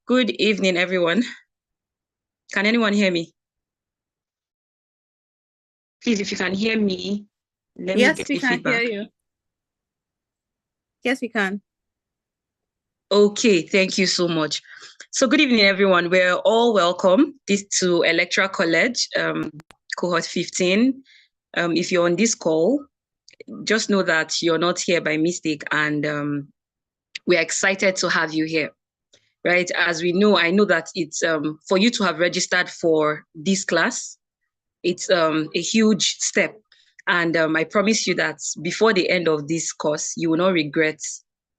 Good evening, everyone. Can anyone hear me? Please, if you can hear me, let me Yes, get we the can hear feedback. you. Yes, we can. Okay, thank you so much. So good evening, everyone. We're all welcome to Electoral College, cohort 15. If you're on this call, just know that you're not here by mistake, and we're excited to have you here. Right? As we know, I know that it's for you to have registered for this class, it's a huge step. And I promise you that before the end of this course, you will not regret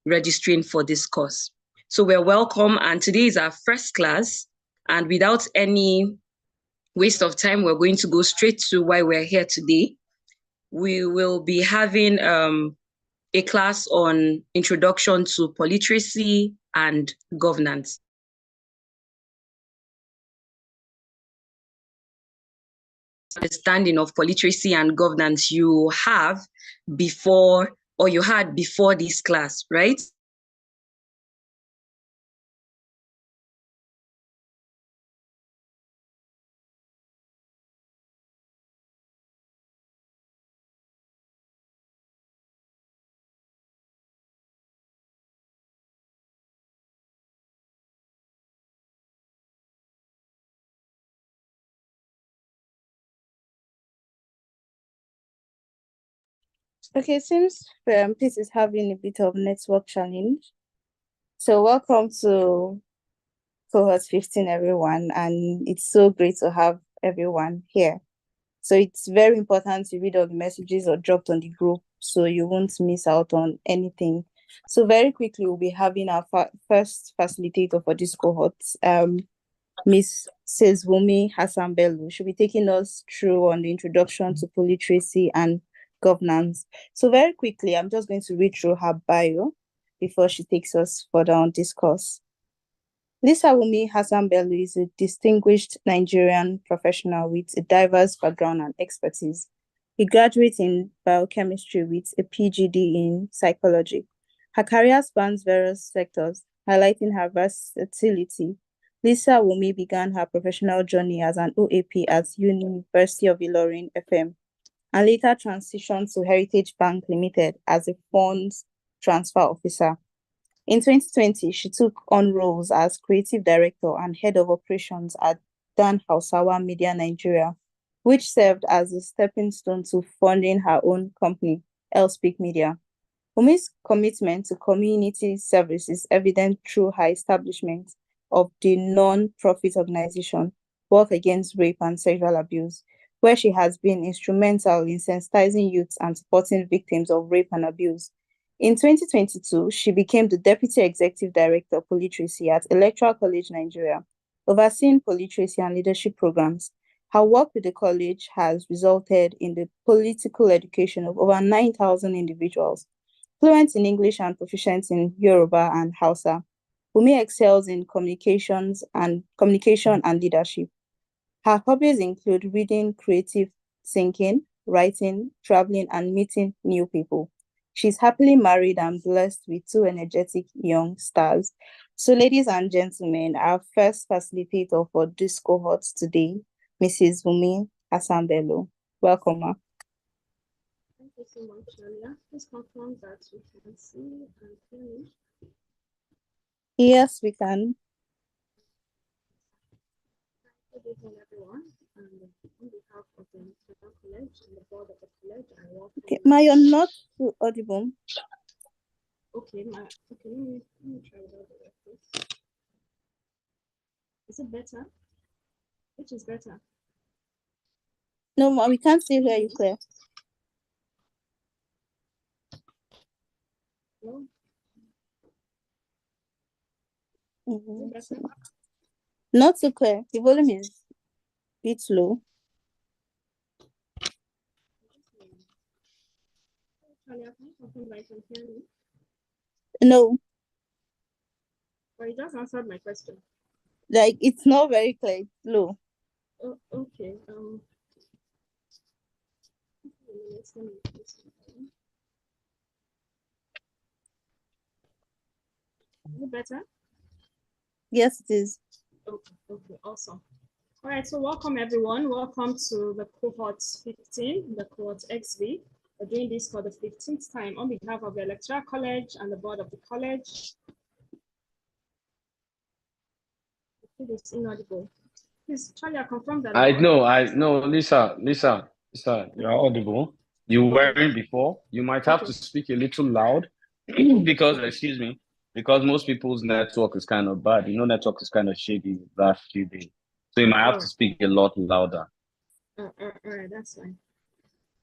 registering for this course. So we're welcome. And today is our first class. And without any waste of time, we're going to go straight to why we're here today. We will be having a class on introduction to politeracy and governance. Understanding of politeracy and governance you have before, or you had before this class, right? Okay, seems this is having a bit of network challenge. So welcome to cohort 15, everyone, and it's so great to have everyone here. So it's very important to read all the messages or dropped on the group so you won't miss out on anything. So very quickly, we'll be having our first facilitator for this cohort, Miss Sezwumi Hassan Bello. She'll be taking us through on the introduction to politeracy and governance. So very quickly, I'm just going to read through her bio before she takes us further on this course. Lisa Wumi Hassan Bello is a distinguished Nigerian professional with a diverse background and expertise. A graduate in biochemistry with a PGD in psychology. Her career spans various sectors, highlighting her versatility. Lisa Wumi began her professional journey as an OAP at University of Ilorin FM and later transitioned to Heritage Bank Limited as a funds transfer officer. In 2020, she took on roles as creative director and head of operations at Dan Hausawa Media Nigeria, which served as a stepping stone to funding her own company, Elspeak Media. Umi's commitment to community service is evident through her establishment of the non-profit organization Work Against Rape and Sexual Abuse, where she has been instrumental in sensitizing youths and supporting victims of rape and abuse. In 2022, she became the Deputy Executive Director of Politeracy at Electoral College Nigeria, overseeing politeracy and leadership programs. Her work with the college has resulted in the political education of over 9,000 individuals, fluent in English and proficient in Yoruba and Hausa. Wumi excels in communication and leadership. Her hobbies include reading, creative thinking, writing, traveling, and meeting new people. She's happily married and blessed with two energetic young stars. So, ladies and gentlemen, our first facilitator for this cohort today, Mrs. Wumi Hassan Bello. Welcome, ma. Thank you so much, Julia. Please confirm that we can see and hear me. Yes, we can. Good evening, everyone. And on behalf of the Electoral College and the board of the college, I welcome Okay, ma, you're not too audible. Okay, let me try without the reference. Is it better? Which is better? No, ma, we can't still hear you clear. No? Mhm. Is it better? Not so clear. The volume is a bit low. Julia, can you confirm that you can hear me? No, Or you just answered my question? like it's not very clear. It's low. Oh, okay. Is it better? Yes, it is. Okay, awesome. All right, so welcome everyone. Welcome to the cohort 15, the cohort XV. We're doing this for the 15th time on behalf of the Electoral College and the board of the college. It is inaudible. Please, Charlie, I confirm that. I know, Lisa, you're audible. You weren't before. You might have to speak a little loud because, excuse me, because most people's network is kind of bad. You know, network is kind of shady last few days. So you might have to speak a lot louder. All right, that's fine.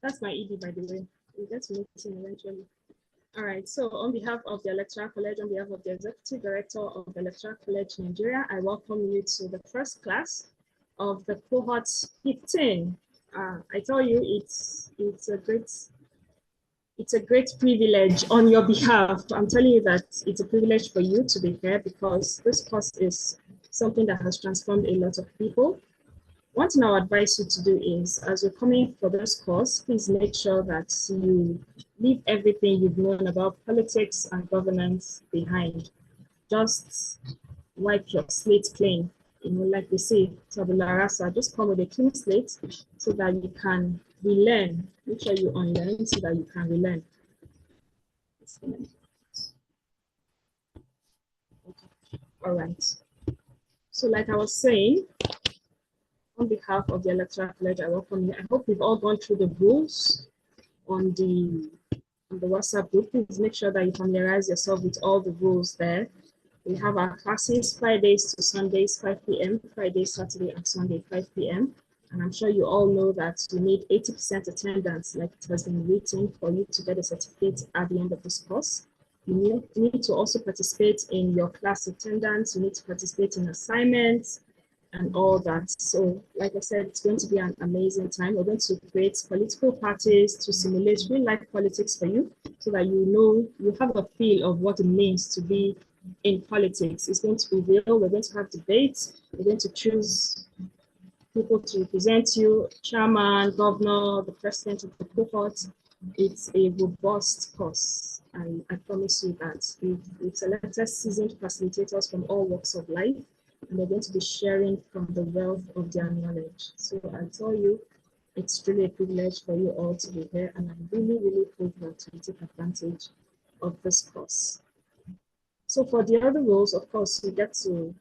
That's my ED, by the way. We'll get to meet him eventually. All right, so on behalf of the Electoral College, on behalf of the Executive Director of the Electoral College Nigeria, I welcome you to the first class of the cohort 15. I tell you, it's a great privilege on your behalf. I'm telling you that it's a privilege for you to be here because this course is something that has transformed a lot of people. One thing I would advise you to do is, as you're coming for this course, please make sure that you leave everything you've known about politics and governance behind. Just wipe your slate clean. You know, like they say, tabula rasa, just come with a clean slate so that you can relearn. Make sure you unlearn so that you can relearn. Okay. All right. So like I was saying, on behalf of the Electoral College, I welcome you. I hope we've all gone through the rules on the WhatsApp group. Please make sure that you familiarize yourself with all the rules there. We have our classes Fridays to Sundays, 5 p.m., Friday, Saturday, and Sunday, 5 p.m. And I'm sure you all know that you need 80% attendance, like it has been written, for you to get a certificate at the end of this course. You need to also participate in your class attendance. You need to participate in assignments and all that. So, like I said, it's going to be an amazing time. We're going to create political parties to simulate real-life politics for you so that you know, you have a feel of what it means to be in politics. It's going to be real. We're going to have debates. We're going to choose people to represent you, chairman, governor, the president of the cohort. It's a robust course. And I promise you that we've selected seasoned facilitators from all walks of life, and they're going to be sharing from the wealth of their knowledge. So I tell you, it's really a privilege for you all to be here, and I'm really, really privileged to take advantage of this course. So for the other roles, of course, you get to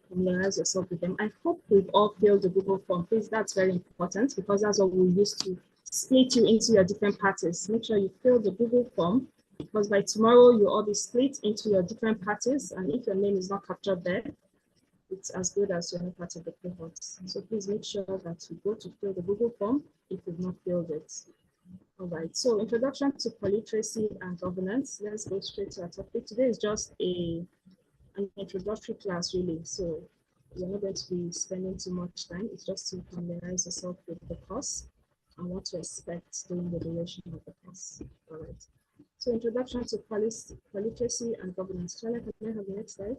familiarize yourself with them. I hope we've all filled the Google form. Please, that's very important because that's what we use to split you into your different parties. Make sure you fill the Google form because by tomorrow you'll all be split into your different parties. And if your name is not captured there, it's as good as you're not part of the cohort. So please make sure that you go to fill the Google form if you've not filled it. All right, so introduction to politeracy and governance. Let's go straight to our topic. Today is just an introductory class, really. So you're not going to be spending too much time. It's just to familiarize yourself with the course and what to expect during the duration of the course. All right. So introduction to politeracy and governance. Charlie, can I have the next slide?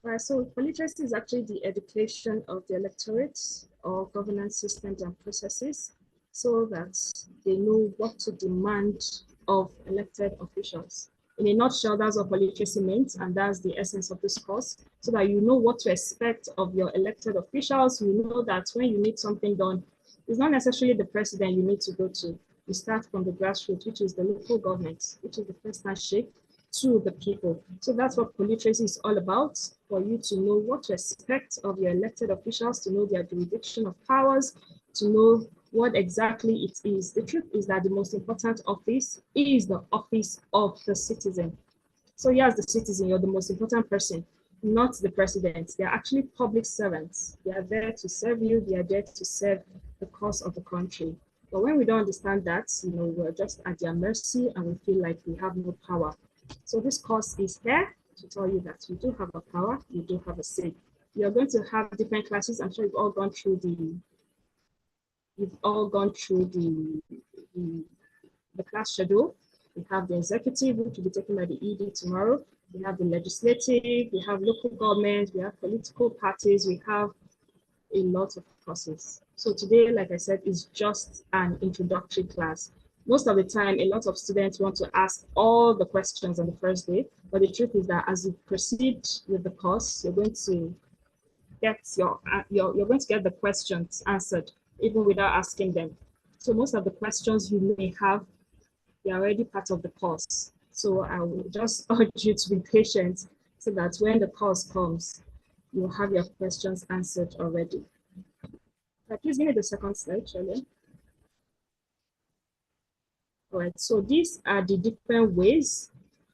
Right, so politeracy is actually the education of the electorate or governance systems and processes so that they know what to demand of elected officials. In a nutshell, that's what politeracy means, and that's the essence of this course, so that you know what to expect of your elected officials. You know that when you need something done, it's not necessarily the president you need to go to. You start from the grassroots, which is the local government, which is the first handshake to the people. So that's what politeracy is all about, for you to know what to expect of your elected officials, to know their jurisdiction of powers, to know what exactly it is. The truth is that the most important office is the office of the citizen. So you as the citizen, you're the most important person, not the president. They're actually public servants. They are there to serve you. They are there to serve the cause of the country. But when we don't understand that, we're just at their mercy and we feel like we have no power. So this course is here to tell you that you do have a power, you do have a say. You're going to have different classes. I'm sure you've all gone through the class schedule. We have the executive, which will be taken by the ED tomorrow. We have the legislative, we have local government, we have political parties, we have a lot of courses. So today, like I said, is just an introductory class. Most of the time, a lot of students want to ask all the questions on the first day, but the truth is that as you proceed with the course, you're going to get you're going to get the questions answered even without asking them. So most of the questions you may have, they're already part of the course. So I will just urge you to be patient so that when the course comes, you'll have your questions answered already. Please give me the second slide, Shirley. All right, so these are the different ways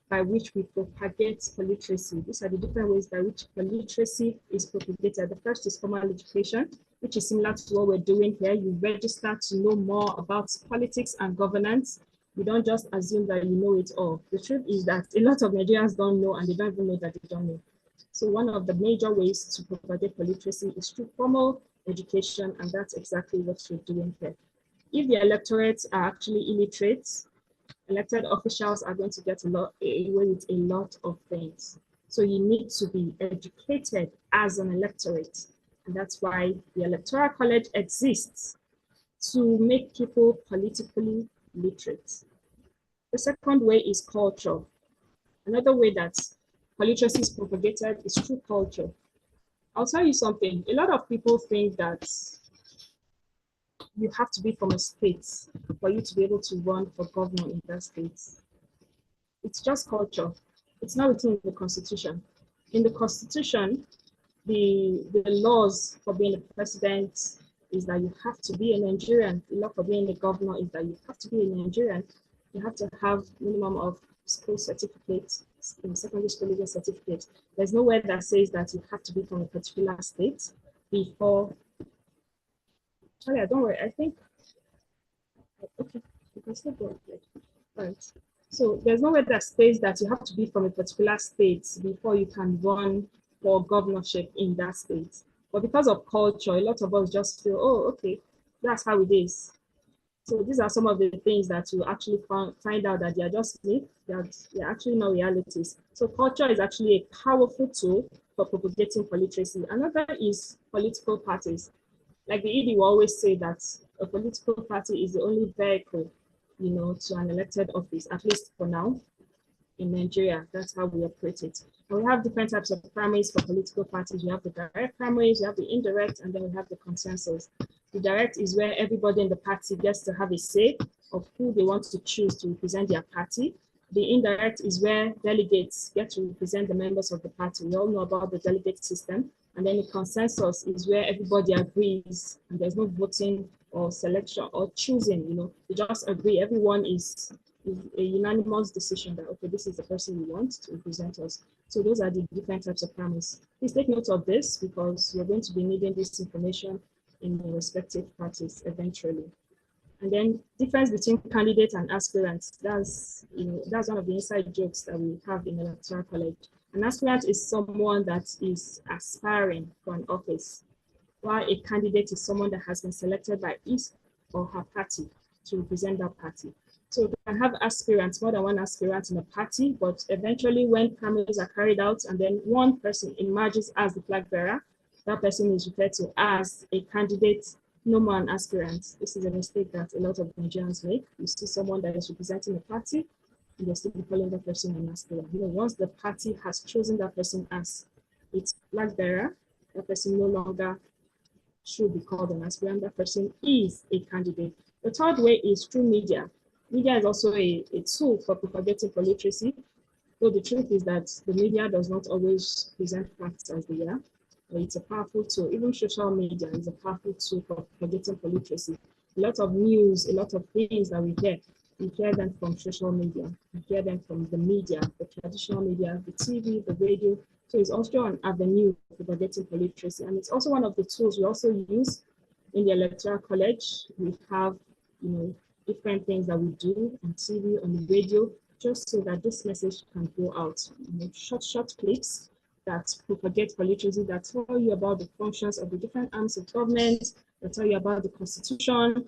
by which we propagate politeracy. These are the different ways by which politeracy is propagated. The first is formal education, which is similar to what we're doing here. You register to know more about politics and governance. You don't just assume that you know it all. The truth is that a lot of Nigerians don't know, and they don't even know that they don't know. So one of the major ways to propagate politeracy is through formal education, and that's exactly what we're doing here. If the electorates are actually illiterate, elected officials are going to get away with a lot of things. So you need to be educated as an electorate. And that's why the Electoral College exists, to make people politically literate. The second way is culture. Another way that politeracy is propagated is through culture. I'll tell you something. A lot of people think that you have to be from a state for you to be able to run for governor in that state. It's just culture. It's not written in the Constitution. In the Constitution, the laws for being a president is that you have to be a Nigerian. The law for being a governor is that you have to be a Nigerian. You have to have minimum of school certificates, secondary school legal certificate. There's nowhere that says that you have to be from a particular state before. Oh yeah, don't worry. I think, okay, you can still go ahead. Right. So there's nowhere that states that you have to be from a particular state before you can run for governorship in that state. But because of culture, a lot of us just feel, oh, okay, that's how it is. So these are some of the things that you actually find out that they are just myths, that they're actually not realities. So culture is actually a powerful tool for propagating politeracy. Another is political parties. Like the ED will always say that a political party is the only vehicle, you know, to an elected office, at least for now, in Nigeria. That's how we operate it. And we have different types of primaries for political parties. We have the direct primaries, we have the indirect, and then we have the consensus. The direct is where everybody in the party gets to have a say of who they want to choose to represent their party. The indirect is where delegates get to represent the members of the party. We all know about the delegate system. And then the consensus is where everybody agrees and there's no voting or selection or choosing, you know, they just agree. Everyone is a unanimous decision that, okay, this is the person we want to represent us. So those are the different types of primaries. Please take note of this because you're going to be needing this information in the respective parties eventually. And then difference between candidates and aspirants. That's, you know, that's one of the inside jokes that we have in the Electoral College. An aspirant is someone that is aspiring for an office, while a candidate is someone that has been selected by his or her party to represent that party. So you can have aspirants, more than one aspirant in a party, but eventually when primaries are carried out and then one person emerges as the flag bearer, that person is referred to as a candidate, no more an aspirant. This is a mistake that a lot of Nigerians make. You see someone that is representing a party, and they're still calling that person an aspirant. You know, once the party has chosen that person as its flag bearer, that person no longer should be called an aspirant. That person is a candidate. The third way is through media. Media is also a tool for propagating politeracy. Though the truth is that the media does not always present facts as they are, but it's a powerful tool. Even social media is a powerful tool for propagating politeracy. A lot of news, a lot of things that we hear them from social media. We hear them from the media, the traditional media, the TV, the radio. So it's also an avenue for propagating politeracy. And it's also one of the tools we also use in the Electoral College. We have, you know, different things that we do on TV, on the radio, just so that this message can go out. You know, short clips that propagate politeracy, that tell you about the functions of the different arms of government, that tell you about the Constitution,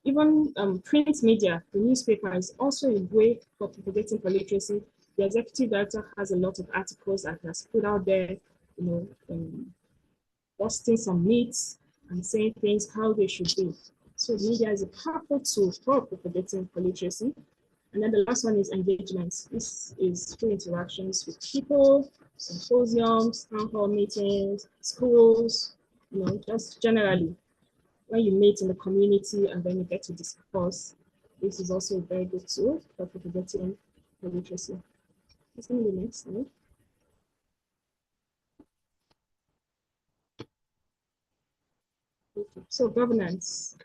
even print media, the newspaper is also a way for propagating politeracy. The executive director has a lot of articles that he has put out there, busting some myths and saying things how they should be. So media is a powerful tool for propagating politeracy. And then the last one is engagement. This is through interactions with people, symposiums, town hall meetings, schools, just generally. When you meet in the community and then you get to discuss, this is also a very good tool for propagating literacy. Let's go to the next slide. Okay. So governance.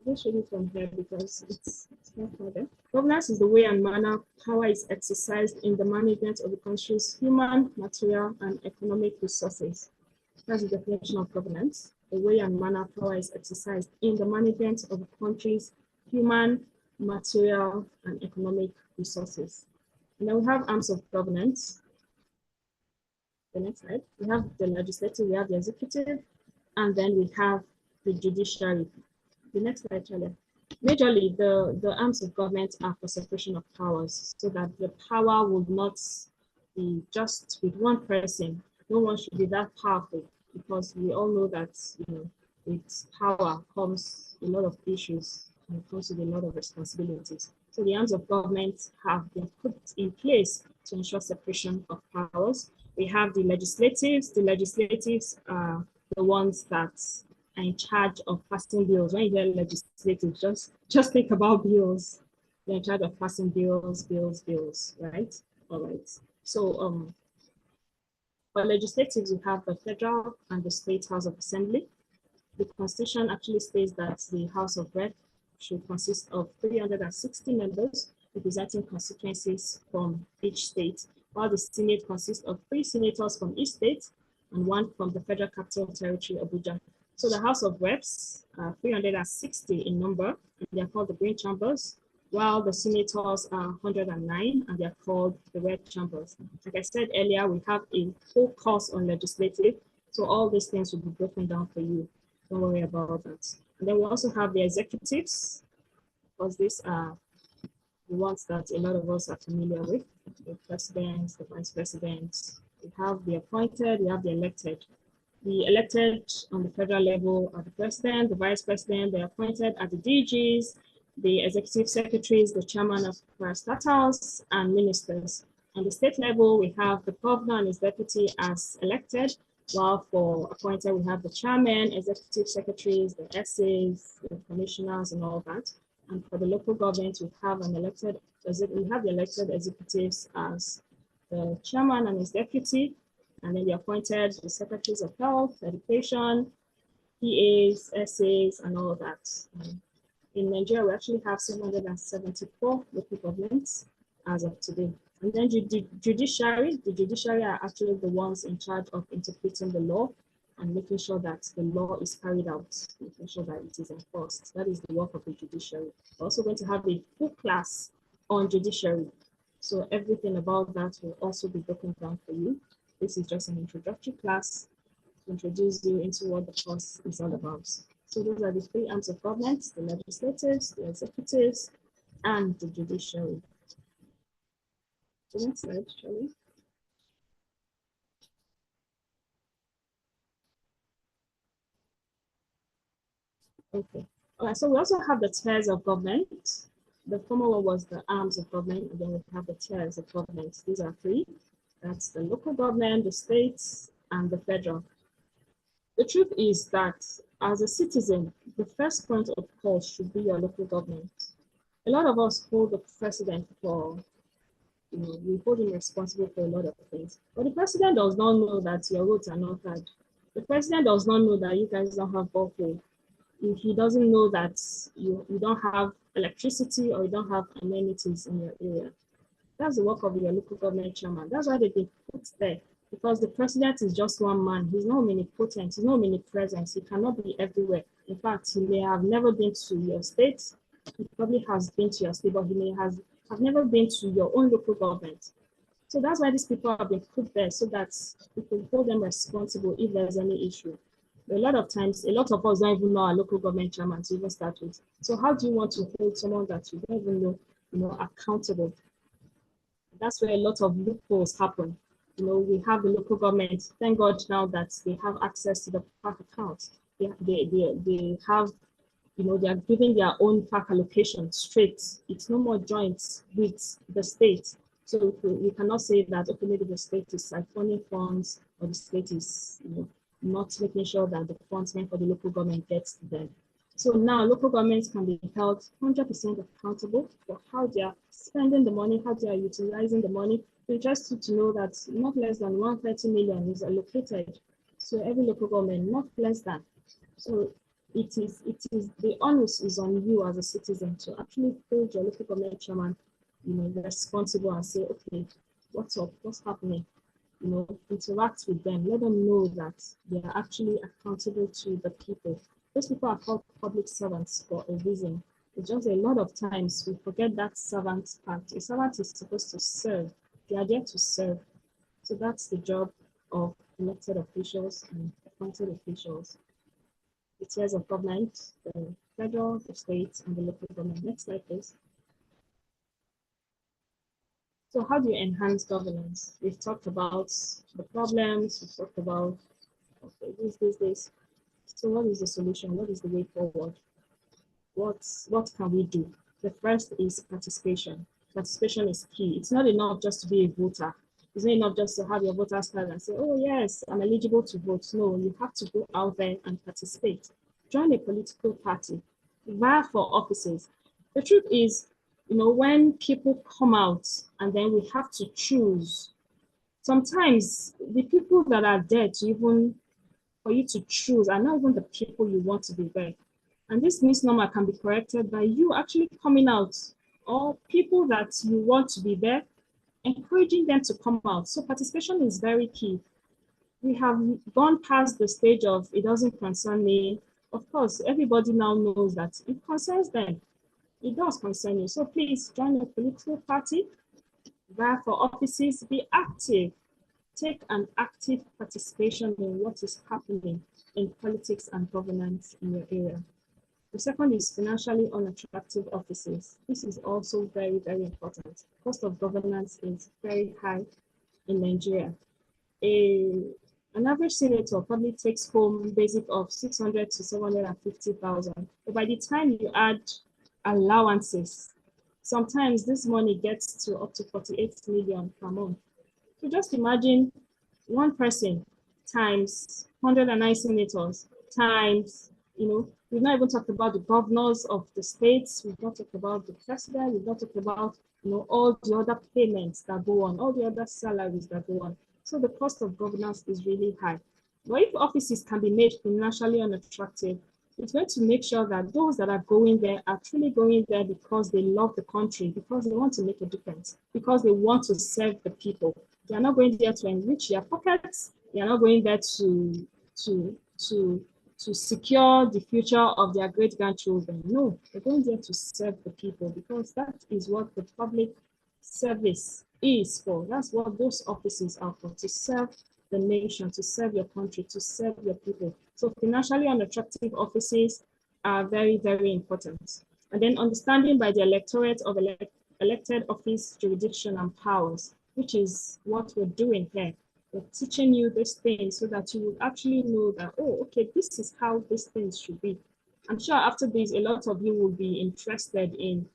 I'll show you from here because it's not further. Governance is the way and manner power is exercised in the management of the country's human, material, and economic resources. That's the definition of governance. The way and manner power is exercised in the management of the country's human, material, and economic resources. And then we have arms of governance. The next slide. We have the legislative, we have the executive, and then we have the judiciary. The next slide, Charlie. Majorly, the arms of government are for separation of powers, so that the power would not be just with one person. No one should be that powerful, because we all know that with power comes a lot of issues and it comes with a lot of responsibilities. So the arms of government have been put in place to ensure separation of powers. We have the legislatives. The legislatives are the ones that are in charge of passing bills. When you hear legislative, just think about bills. They're in charge of passing bills, right? All right. So for legislatives, you have the federal and the state House of Assembly. The Constitution actually states that the House of Rep should consist of 360 members representing constituencies from each state, while the Senate consists of 3 senators from each state and 1 from the Federal Capital Territory, Abuja. So the House of Reps are 360 in number, and they are called the Green Chambers, while the senators are 109, and they are called the Red Chambers. Like I said earlier, we have a full course on legislative, so all these things will be broken down for you. Don't worry about that. And then we also have the executives, because these are the ones that a lot of us are familiar with, the presidents, the vice presidents. We have the appointed, we have the elected. The elected on the federal level are the president, the vice president. The appointed are the DGs, the executive secretaries, the chairman of parastatals, and ministers. On the state level, we have the governor and his deputy as elected, while for appointed, we have the chairman, executive secretaries, the SAs, the commissioners, and all that. And for the local government, we have the elected executives as the chairman and his deputy, and then the appointed the secretaries of health, education, PAs, SAs, and all of that. In Nigeria, we actually have 774 local governments as of today. And then the judiciary are actually the ones in charge of interpreting the law and making sure that the law is carried out, making sure that it is enforced. That is the work of the judiciary. We're also going to have a full class on judiciary. So everything about that will also be broken down for you. This is just an introductory class to introduce you into what the course is all about. So those are the 3 arms of government: the legislatives, the executives, and the judiciary. The next slide, Charlie. Okay. All right, so we also have the tiers of government. The former one was the arms of government, and then we have the tiers of government. These are 3. That's the local government, the states, and the federal. The truth is that as a citizen, the first point of call should be your local government. A lot of us hold the president for, we hold him responsible for a lot of things. But the president does not know that your roads are not hard. The president does not know that you guys don't have borehole. If he doesn't know that you don't have electricity or you don't have amenities in your area. That's the work of your local government chairman. That's why they've been put there, because the president is just one man. He's not omnipotent, he's not omnipresent, he cannot be everywhere. In fact, he may have never been to your state. He probably has been to your state, but he may have never been to your own local government. So that's why these people have been put there, so that we can hold them responsible if there's any issue. A lot of times, a lot of us don't even know our local government chairman to even start with. So how do you want to hold someone that you don't even know, accountable? That's where a lot of loopholes happen. We have the local government. Thank God now that they have access to the park accounts. They have, they are giving their own park allocation straight. It's no more joint with the state. So we cannot say that, okay, maybe the state is siphoning funds or the state is, not making sure that the funds meant for the local government gets to them. So now local governments can be held 100% accountable for how they are spending the money, how they are utilizing the money. We just need to know that not less than 130 million is allocated to every local government, not less than. So it is the onus is on you as a citizen to actually hold your local government chairman, responsible and say, okay, what's up, what's happening? Interact with them, let them know that they are actually accountable to the people. Those people are called public servants for a reason. It's just a lot of times we forget that servant part. A servant is supposed to serve. They are there to serve. So that's the job of elected officials and appointed officials. The tiers of government, the federal, the state, and the local government. Next slide, please. So how do you enhance governance? We've talked about the problems, we've talked about, okay, this. So what is the solution? What is the way forward? What can we do? The first is participation. Participation is key. It's not enough just to be a voter. It's not enough just to have your voter's card and say, oh yes, I'm eligible to vote. No, you have to go out there and participate. Join a political party, vie for offices. The truth is, when people come out and then we have to choose, sometimes the people that are there to even for you to choose are not even the people you want to be there. And this misnomer can be corrected by you actually coming out, or people that you want to be there, encouraging them to come out. So participation is very key. We have gone past the stage of it doesn't concern me. Of course, everybody now knows that it concerns them. It does concern you. So please join a political party, vie for offices, be active. Take an active participation in what is happening in politics and governance in your area. The second is financially unattractive offices. This is also very, very important. Cost of governance is very high in Nigeria. An average senator probably takes home basic of 600 to 750,000. But by the time you add allowances, sometimes this money gets to up to 48 million per month. So just imagine one person times 109 senators times, we've not even talked about the governors of the states, we've not talked about the president, we've not talked about, all the other payments that go on, all the other salaries that go on. So the cost of governance is really high. But if offices can be made financially unattractive, it's going to make sure that those that are going there are truly going there because they love the country, because they want to make a difference, because they want to serve the people. They are not going there to enrich their pockets. They are not going there to secure the future of their great-grandchildren. No, they're going there to serve the people because that is what the public service is for. That's what those offices are for, to serve the nation, to serve your country, to serve your people. So financially unattractive offices are very, very important. And then understanding by the electorate of elected office jurisdiction and powers, which is what we're doing here. We're teaching you these things so that you will actually know that, oh, okay, this is how these things should be. I'm sure after this, a lot of you will be interested in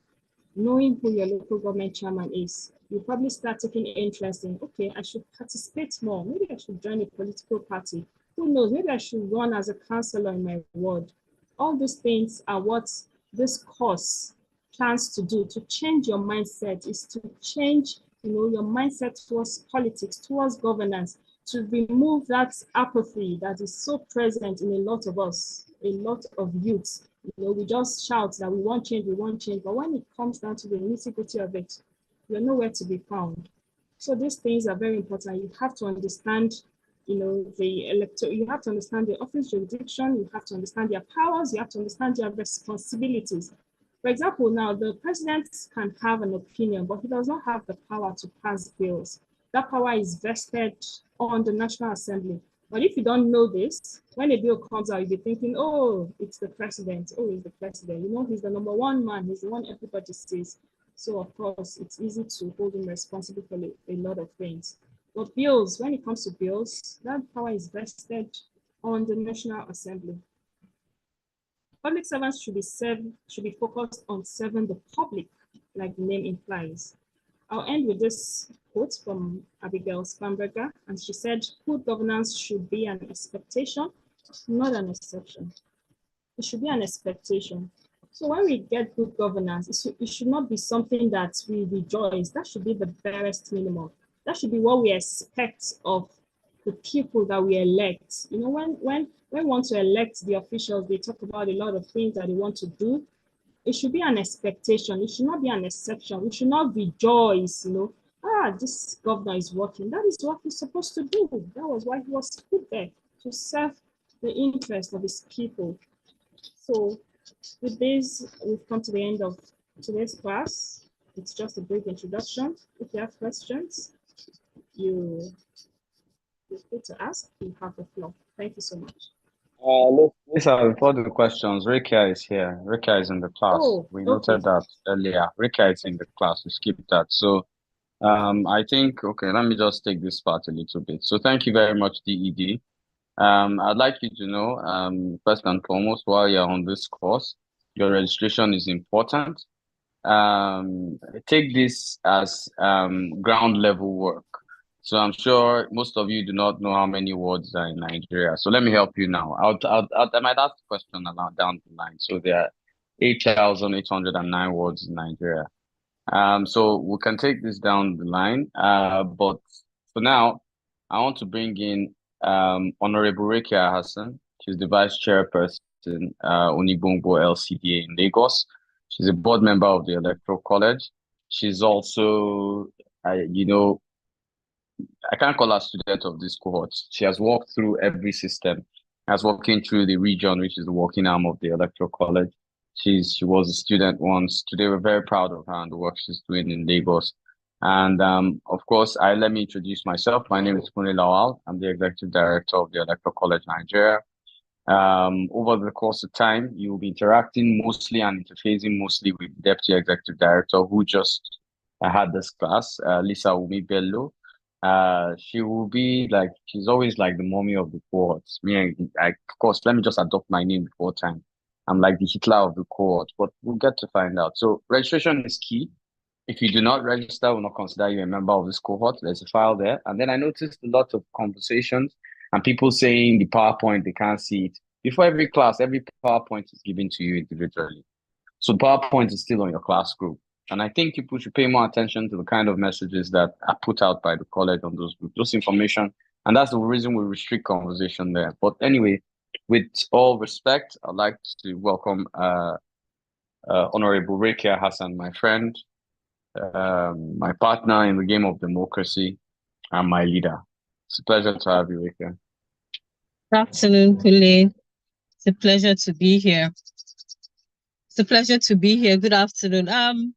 knowing who your local government chairman is. You'll probably start taking interest in, okay, I should participate more. Maybe I should join a political party. Who knows, maybe I should run as a councillor in my ward. All these things are what this course plans to do, to change your mindset, is to change your mindset towards politics, towards governance, to remove that apathy that is so present in a lot of us, a lot of youths. We just shout that we want change, but when it comes down to the nitty-gritty of it, we're nowhere to be found. So these things are very important. You have to understand, you have to understand the office jurisdiction, you have to understand their powers, you have to understand their responsibilities. For example, now the president can have an opinion, but he does not have the power to pass bills. That power is vested on the National Assembly. But if you don't know this, when a bill comes out, you'll be thinking, oh, it's the president. Oh, he's the president. You know, he's the number one man. He's the one everybody sees. So, of course, it's easy to hold him responsible for a lot of things. But bills, when it comes to bills, that power is vested on the National Assembly. Public servants should be focused on serving the public, like the name implies. I'll end with this quote from Abigail Spanberger, and she said, good governance should be an expectation, not an exception. It should be an expectation. So when we get good governance, it should not be something that we rejoice. That should be the barest minimum. That should be what we expect of the people that we elect. You know, when we want to elect the officials, they talk about a lot of things that they want to do. It should be an expectation. It should not be an exception. We should not rejoice, you know, this governor is working. That is what he's supposed to do. That was why he was put there, to serve the interest of his people. So with this, we've come to the end of today's class. It's just a brief introduction. If you have questions, you're free to ask. You have the floor. Thank you so much. Lisa, before the questions, Rikia is here. Rikia is in the class. Oh, We okay. noted that earlier. Rikia is in the class. We skipped that. So I think, okay, let me just take this part a little bit. So thank you very much, DED. I'd like you to know, first and foremost, while you're on this course, your registration is important. Take this as ground level work. So I'm sure most of you do not know how many wards are in Nigeria. So let me help you now. I might ask the question down the line. So there are 8,809 wards in Nigeria. So we can take this down the line. But for now, I want to bring in Honorable Rekia Hassan. She's the Vice Chairperson, Onibongbo LCDA in Lagos. She's a board member of the Electoral College. She's also, I can't call her student of this cohort. She has walked through every system, has walking through the region, which is the working arm of the Electoral College. She was a student once. Today, we're very proud of her and the work she's doing in Lagos. And of course, let me introduce myself. My name is Kunle Lawal. I'm the Executive Director of the Electoral College Nigeria. Over the course of time, you will be interacting mostly and interfacing mostly with the Deputy Executive Director who just had this class, Lisa Umi Bello. She will be like, she's always like the mommy of the cohorts. Of course, let me just adopt my name before time. I'm like the Hitler of the cohort, but we'll get to find out. So registration is key. If you do not register, we'll not consider you a member of this cohort. There's a file there. And then I noticed a lot of conversations and people saying the PowerPoint, they can't see it. Before every class, every PowerPoint is given to you individually. So PowerPoint is still on your class group. And I think people should pay more attention to the kind of messages that are put out by the college on those groups, those information. And that's the reason we restrict conversation there. But anyway, with all respect, I'd like to welcome Honorable Rekia Hassan, my friend, my partner in the game of democracy, and my leader. It's a pleasure to have you, Rekia. Good afternoon, Kule. It's a pleasure to be here. It's a pleasure to be here. Good afternoon.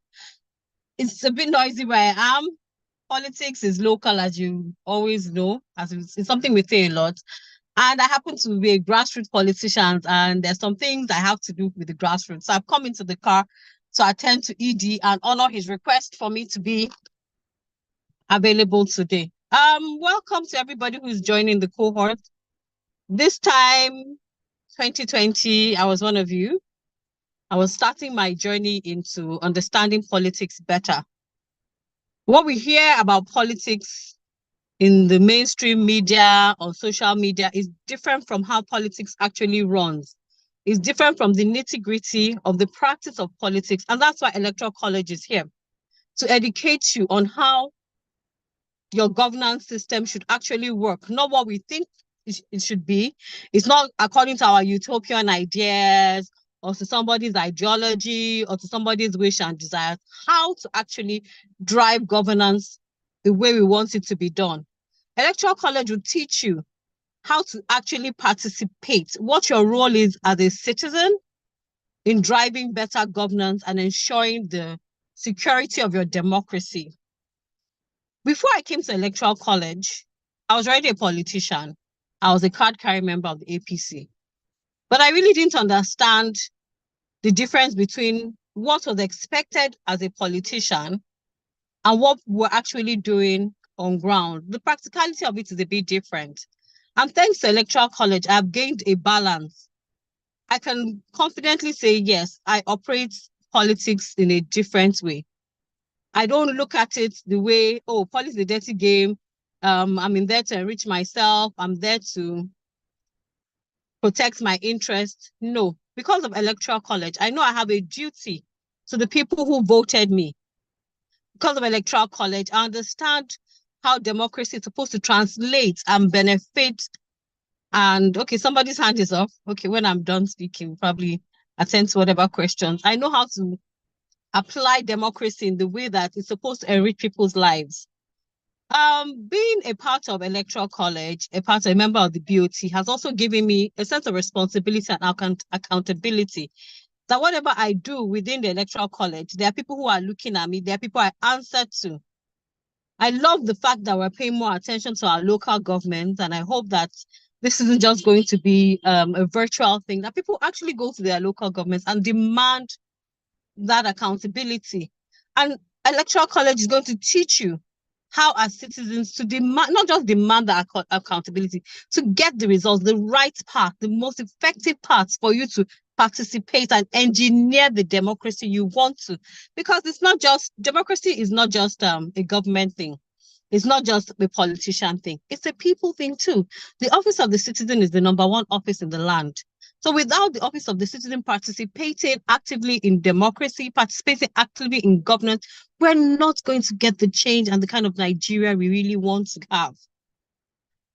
It's a bit noisy where I am. Politics is local, as you always know, as it's something we say a lot. And I happen to be a grassroots politician, and there's some things I have to do with the grassroots. So I've come into the car to attend to ED and honor his request for me to be available today. Welcome to everybody who's joining the cohort. This time, 2020, I was one of you. I was starting my journey into understanding politics better. What we hear about politics in the mainstream media or social media is different from how politics actually runs. It's different from the nitty-gritty of the practice of politics. And that's why Electoral College is here, to educate you on how your governance system should actually work, not what we think it should be. It's not according to our utopian ideas or to somebody's ideology or to somebody's wish and desires, how to actually drive governance the way we want it to be done. Electoral College will teach you how to actually participate, what your role is as a citizen in driving better governance and ensuring the security of your democracy. Before I came to Electoral College, I was already a politician. I was a card-carrying member of the APC. But I really didn't understand the difference between what was expected as a politician and what we're actually doing on ground. The practicality of it is a bit different. And thanks to Electoral College, I've gained a balance. I can confidently say, yes, I operate politics in a different way. I don't look at it the way, oh, politics is a dirty game. I'm in there to enrich myself. I'm there to protect my interests. No, because of Electoral College, I know I have a duty to the people who voted me. Because of Electoral College, I understand how democracy is supposed to translate and benefit. And okay, somebody's hand is off. Okay, when I'm done speaking, probably attend to whatever questions. I know how to apply democracy in the way that it's supposed to enrich people's lives. Being a part of Electoral College, a member of the BOT, has also given me a sense of responsibility and accountability. That whatever I do within the Electoral College, there are people who are looking at me, there are people I answer to. I love the fact that we're paying more attention to our local governments, and I hope that this isn't just going to be a virtual thing, that people actually go to their local governments and demand that accountability. And Electoral College is going to teach you how as citizens to demand, not just demand the accountability, to get the results, the right path, the most effective paths for you to participate and engineer the democracy you want to. Because it's not just, democracy is not just a government thing. It's not just a politician thing. It's a people thing too. The office of the citizen is the #1 office in the land. So without the office of the citizen participating actively in democracy, participating actively in governance, we're not going to get the change and the kind of Nigeria we really want to have.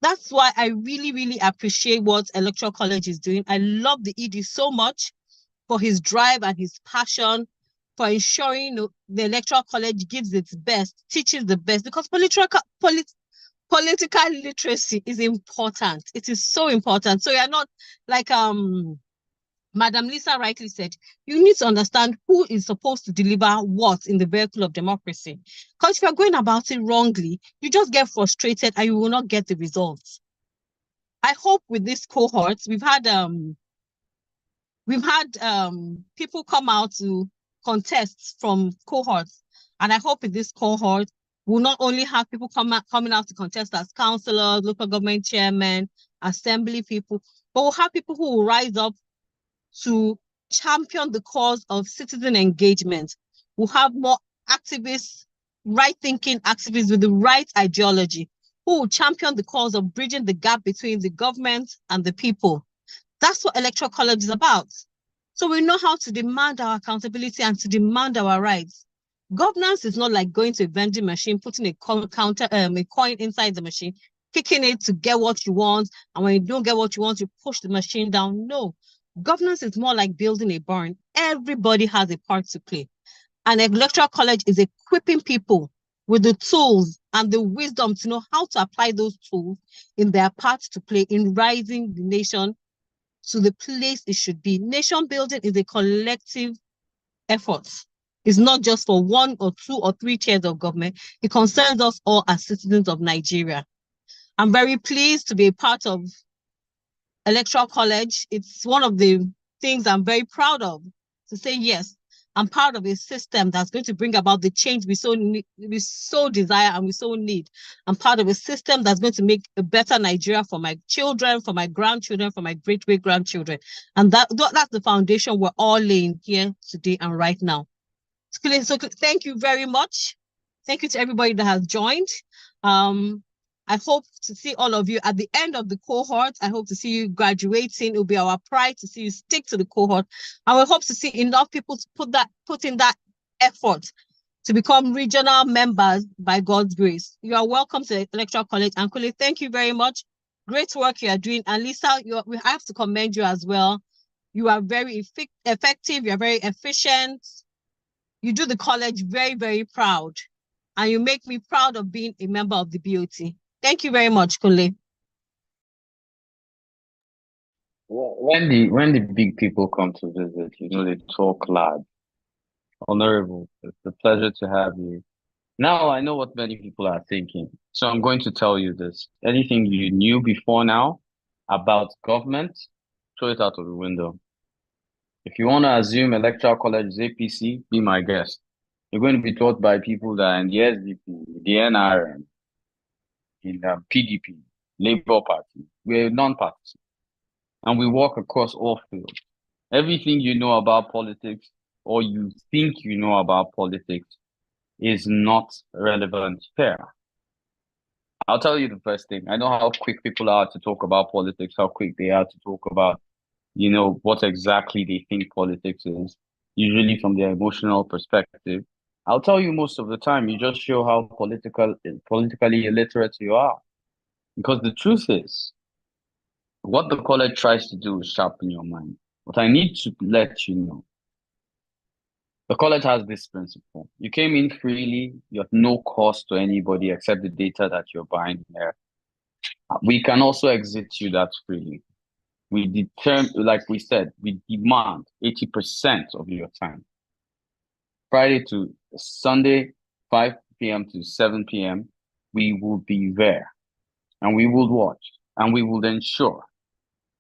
That's why I really, really appreciate what Electoral College is doing. I love the ED so much for his drive and his passion for ensuring the Electoral College gives its best, teaches the best, because political literacy is important. It is so important. So you're not like Madam Lisa rightly said, you need to understand who is supposed to deliver what in the vehicle of democracy. Because if you're going about it wrongly, you just get frustrated and you will not get the results. I hope with this cohort, we've had people come out to contest from cohorts. And I hope in this cohort, we'll not only have people coming out to contest as councillors, local government chairmen, assembly people, but we'll have people who will rise up to champion the cause of citizen engagement. We'll have more activists, right-thinking activists with the right ideology, who will champion the cause of bridging the gap between the government and the people. That's what Electoral College is about. So we know how to demand our accountability and to demand our rights. Governance is not like going to a vending machine, putting a coin inside the machine, kicking it to get what you want, and when you don't get what you want, you push the machine down. No. Governance is more like building a barn. Everybody has a part to play. And Electoral College is equipping people with the tools and the wisdom to know how to apply those tools in their part to play in rising the nation to the place it should be. Nation building is a collective effort. It's not just for 1 or 2 or 3 tiers of government. It concerns us all as citizens of Nigeria. I'm very pleased to be a part of Electoral College. It's one of the things I'm very proud of, to say, yes, I'm part of a system that's going to bring about the change we so desire and we so need. I'm part of a system that's going to make a better Nigeria for my children, for my grandchildren, for my great-great-grandchildren. And that's the foundation we're all laying here today and right now. So thank you very much. Thank you to everybody that has joined. I hope to see all of you at the end of the cohort. I hope to see you graduating. It will be our pride to see you stick to the cohort. And we hope to see enough people to put in that effort to become regional members by God's grace. You are welcome to Electoral College. And Kule, thank you very much. Great work you are doing. And Lisa, we have to commend you as well. You are very effective. You are very efficient. You do the college very, very proud. And you make me proud of being a member of the BOT. Thank you very much, Kunle. When the big people come to visit, they talk loud. Honorable, it's a pleasure to have you. Now I know what many people are thinking, so I'm going to tell you this. Anything you knew before now, about government, throw it out of the window. If you want to assume electoral college is APC, be my guest. You're going to be taught by people that are in the SDP, the NRM, in the PDP, Labour Party. We're non-partisan, and we work across all fields. Everything you know about politics, or you think you know about politics, is not relevant here. I'll tell you the first thing. I know how quick people are to talk about politics, how quick they are to talk about, what exactly they think politics is, usually from their emotional perspective. I'll tell you most of the time, you just show how politically illiterate you are. Because the truth is, what the college tries to do is sharpen your mind. But I need to let you know, the college has this principle. You came in freely, you have no cost to anybody except the data that you're buying there. We can also exit you that freely. Like we said, we demand 80% of your time. Friday to Sunday, 5 p.m. to 7 p.m., we will be there and we will watch and we will ensure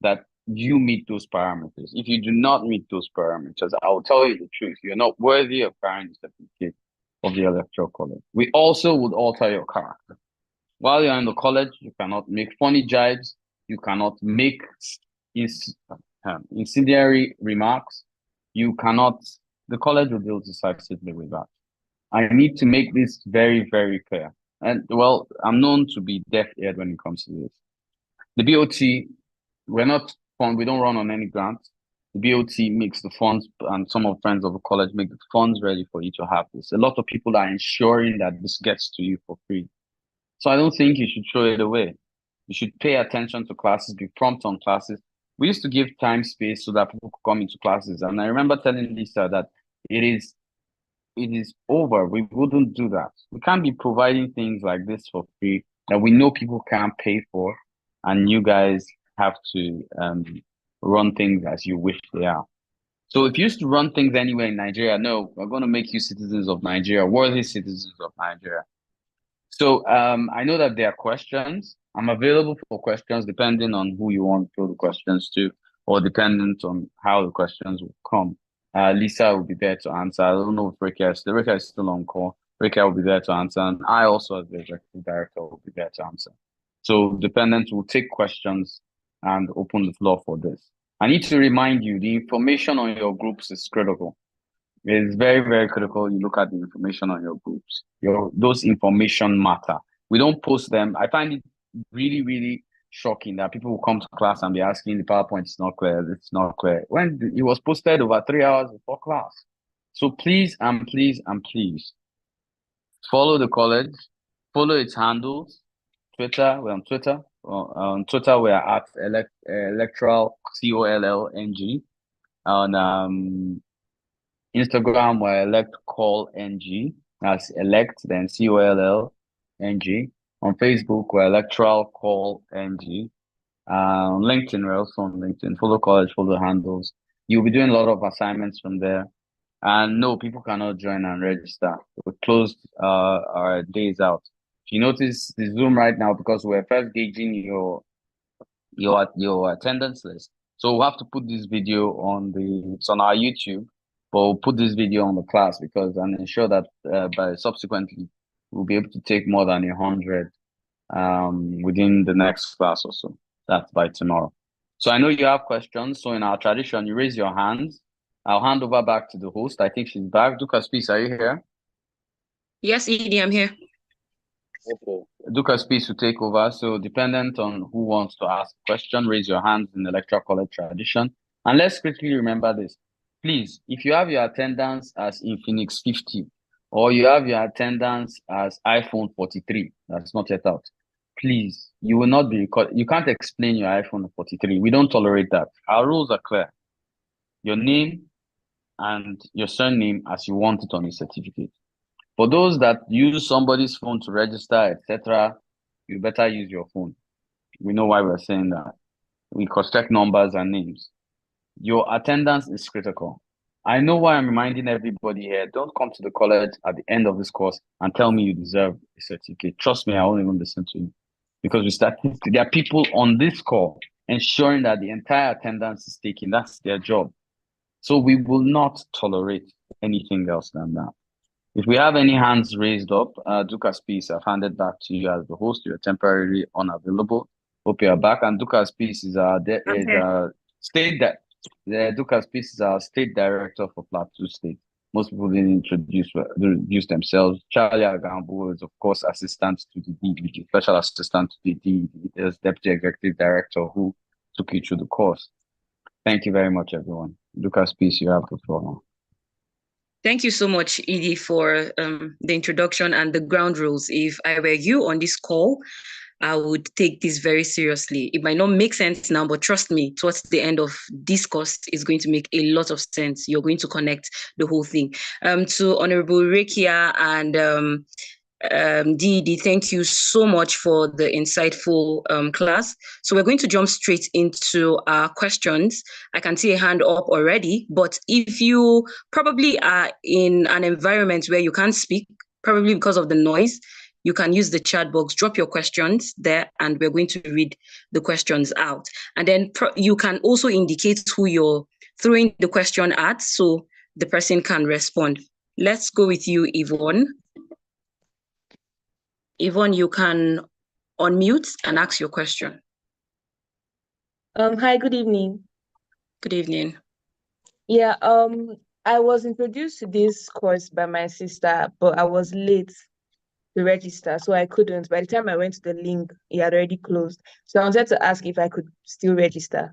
that you meet those parameters. If you do not meet those parameters, I will tell you the truth. You're not worthy of carrying the certificate of the electoral college. We also would alter your character. While you're in the college, you cannot make funny jibes. You cannot make incendiary remarks. You cannot, the college will deal decisively with that. I need to make this very, very clear. And well, I'm known to be deaf-eared when it comes to this. The BOT, we're not fund, we don't run on any grants. The BOT makes the funds, and some of friends of the college make the funds ready for you to have this. A lot of people are ensuring that this gets to you for free. So I don't think you should throw it away. You should pay attention to classes, be prompt on classes. We used to give time space so that people could come into classes. And I remember telling Lisa that it is over. We wouldn't do that. We can't be providing things like this for free that we know people can't pay for, and you guys have to run things as you wish they are. So if you used to run things anywhere in Nigeria, no, we're going to make you citizens of Nigeria, worthy citizens of Nigeria. So I know that there are questions. I'm available for questions depending on who you want to throw the questions to, or dependent on how the questions will come. Lisa will be there to answer. I don't know if Rika is still on call. Rika will be there to answer, and I also, as the executive director, will be there to answer. So dependent will take questions and open the floor for this. I need to remind you, the information on your groups is critical. It is very, very critical. You look at the information on your groups. Those information matter. We don't post them. I find it really, really shocking that people will come to class and be asking the PowerPoint is not clear. It's not clear. When it was posted over 3 hours before class. So please and please and please follow the college, follow its handles. Twitter, we're on Twitter. On Twitter, we are at electoral COLLNG. On Instagram, we're elect call NG. That's elect, then COLLNG. On Facebook, we're electoral call NG. On LinkedIn, we're also on LinkedIn. Follow college, follow handles. You'll be doing a lot of assignments from there. And no, people cannot join and register. We closed our days out. If you notice the Zoom right now, because we're first gauging your attendance list. So we'll have to put this video it's on our YouTube, but we'll put this video on the class and ensure that by subsequently we'll be able to take more than 100 within the next class or so. That's by tomorrow. So I know you have questions. So in our tradition, you raise your hands. I'll hand over back to the host. I think she's back. Dukas, please, are you here? Yes, Edie, I'm here. Okay. Dukas, please, to take over. So dependent on who wants to ask a question, raise your hands in the electoral college tradition. And let's quickly remember this. Please, if you have your attendance as Infinix 50, or you have your attendance as iPhone 43, that's not yet out, please, you will not be recorded. You can't explain your iPhone 43. We don't tolerate that. Our rules are clear. Your name and your surname as you want it on your certificate. For those that use somebody's phone to register, etc., you better use your phone. We know why we're saying that. We cross-check numbers and names. Your attendance is critical. I know why I'm reminding everybody here. Don't come to the college at the end of this course and tell me you deserve a certificate. Trust me, I won't even listen to you. Because there are people on this call ensuring that the entire attendance is taken. That's their job. So we will not tolerate anything else than that. If we have any hands raised up, Dukas, please, I've handed back to you as the host. You're temporarily unavailable. Hope you're back. And Dukas, please, state that Dukas, please, is our state director for Plateau State. Most people didn't introduce themselves. Charlie Agambo is, of course, assistant to the DED, special assistant to the DED. There's deputy executive director who took you through the course. Thank you very much, everyone. Lucas, please, you have the floor now. Thank you so much, Edie, for the introduction and the ground rules. If I were you on this call, I would take this very seriously. It might not make sense now, but trust me, towards the end of this course, it's going to make a lot of sense. You're going to connect the whole thing. To Honorable Rekia and Didi, thank you so much for the insightful class. So we're going to jump straight into our questions. I can see a hand up already, but if you probably are in an environment where you can't speak, probably because of the noise, you can use the chat box, drop your questions there, and we're going to read the questions out. And then you can also indicate who you're throwing the question at so the person can respond. Let's go with you, Yvonne. Yvonne, you can unmute and ask your question. Hi, good evening. Good evening. Yeah, I was introduced to this course by my sister, but I was late to register, so I couldn't. By the time I went to the link, it had already closed. So I wanted to ask if I could still register.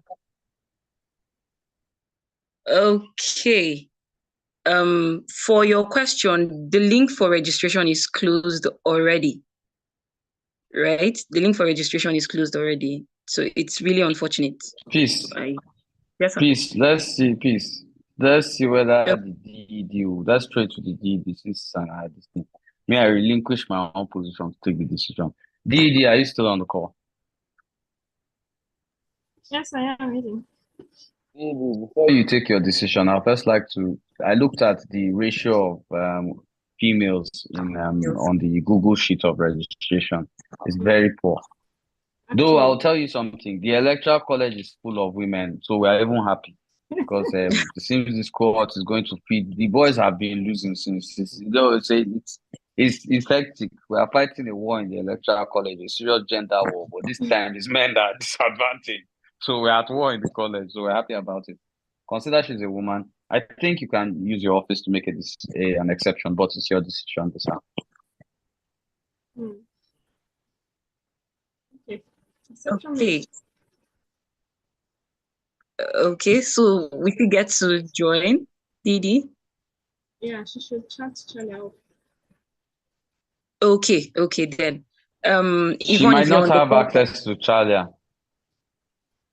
Okay. For your question, the link for registration is closed already, right? The link for registration is closed already. So it's really unfortunate. Please, yes, please, let's see whether the DED will, let's try to the DED since I had this thing. May I relinquish my own position to take the decision? DED, are you still on the call? Yes, I am reading. Before you take your decision, I'd first like to, I looked at the ratio of females in on the Google sheet of registration. It's very poor. Though I'll tell you something, the electoral college is full of women, so we are even happy because it seems this cohort is going to feed. The boys have been losing since. It's hectic. We are fighting a war in the electoral college, a serious gender war, but this time it's men that are disadvantaged. So we're at war in the college, so we're happy about it. Consider she's a woman. I think you can use your office to make an exception, but it's your decision this time. Okay. Okay, so we could get to join Didi. Yeah, she should chat Charlie out. Okay, then. She Yvonne, might not have access to Charlie.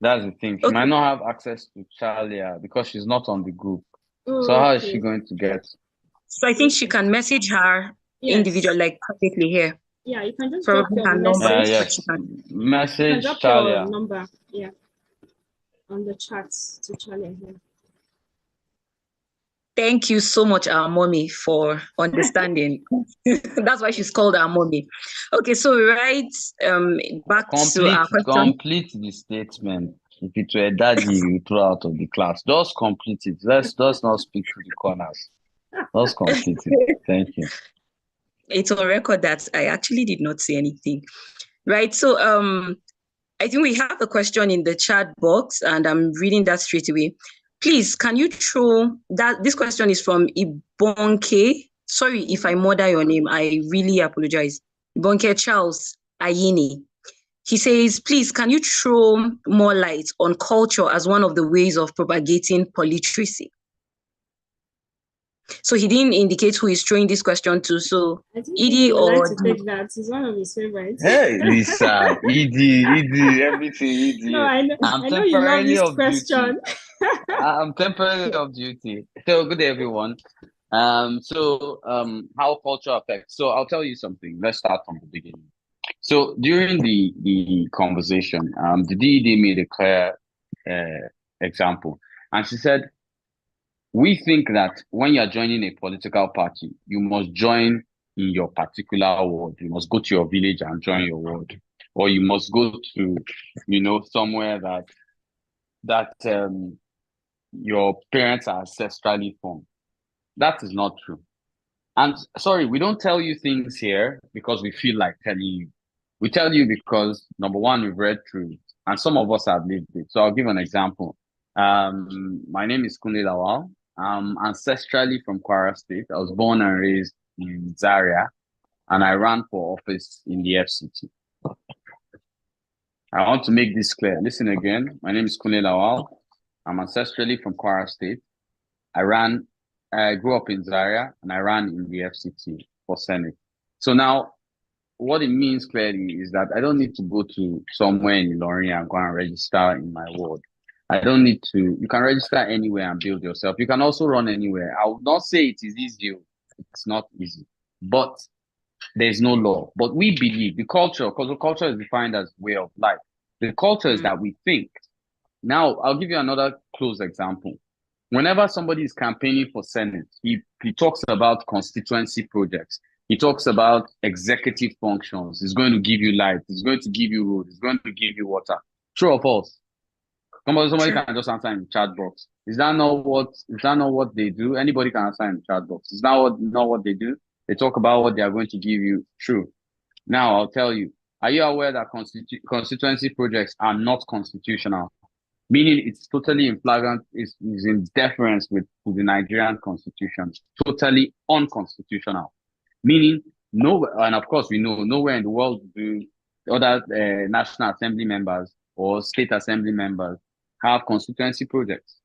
That's the thing. She might not have access to Charlie because she's not on the group. So how is she going to get? So I think she can message her individually, like privately here. Yeah, you can just probably drop your message. Yes. Message you can drop Charlie. your number, on the chat to Charlie here. Thank you so much, our mommy, for understanding. That's why she's called our mommy. Okay, so back to our question. Complete the statement. If it were daddy, you throw out of the class. Just complete it. Let's not speak to the corners. Just complete it. Thank you. It's on record that I actually did not say anything. Right. So I think we have a question in the chat box, and I'm reading that straight away. Please, can you throw that? This question is from Ibonke. Sorry if I murder your name. I really apologize. Ibonke Charles Ayini. He says, please, can you throw more light on culture as one of the ways of propagating politeracy? So he didn't indicate who he's throwing this question to. So Edie or like to take that. It's one of his favorites. Hey, Lisa, Edie, everything, Edie. No, I know you love this question. I'm temporarily off duty. So good day, everyone. How culture affects. So I'll tell you something. Let's start from the beginning. So during the conversation, the DED made a clear example, and she said, we think that when you're joining a political party, you must join in your particular ward. You must go to your village and join your ward. or you must go to, somewhere that your parents are ancestrally from. That is not true. And sorry, we don't tell you things here because we feel like telling you. We tell you because, number one, we've read through it, and some of us have lived it. So I'll give an example. My name is Kunle Lawal. I'm ancestrally from Kwara State. I was born and raised in Zaria, and I ran for office in the FCT. I want to make this clear. Listen again. My name is Kunle Lawal. I'm ancestrally from Kwara State. I grew up in Zaria and I ran in the FCT for Senate. So now what it means clearly is that I don't need to go to somewhere in Ilorin and go and register in my ward. I don't need to, you can register anywhere and build yourself. You can also run anywhere. I would not say it is easy. It's not easy, but there's no law. But we believe the culture, because the culture is defined as way of life. The culture is that we think. Now, I'll give you another close example. Whenever somebody is campaigning for Senate, he talks about constituency projects. He talks about executive functions. He's going to give you light. He's going to give you road. He's going to give you water. True or false? Somebody can just answer in the chat box. Is that not what they do? Anybody can answer in the chat box. Is that not what they do? They talk about what they are going to give you. True. Now I'll tell you. Are you aware that constituency projects are not constitutional? Meaning it's totally in flagrant, is in deference with the Nigerian constitution. Totally unconstitutional. Meaning, and of course we know, nowhere in the world do other National Assembly members or state assembly members have constituency projects.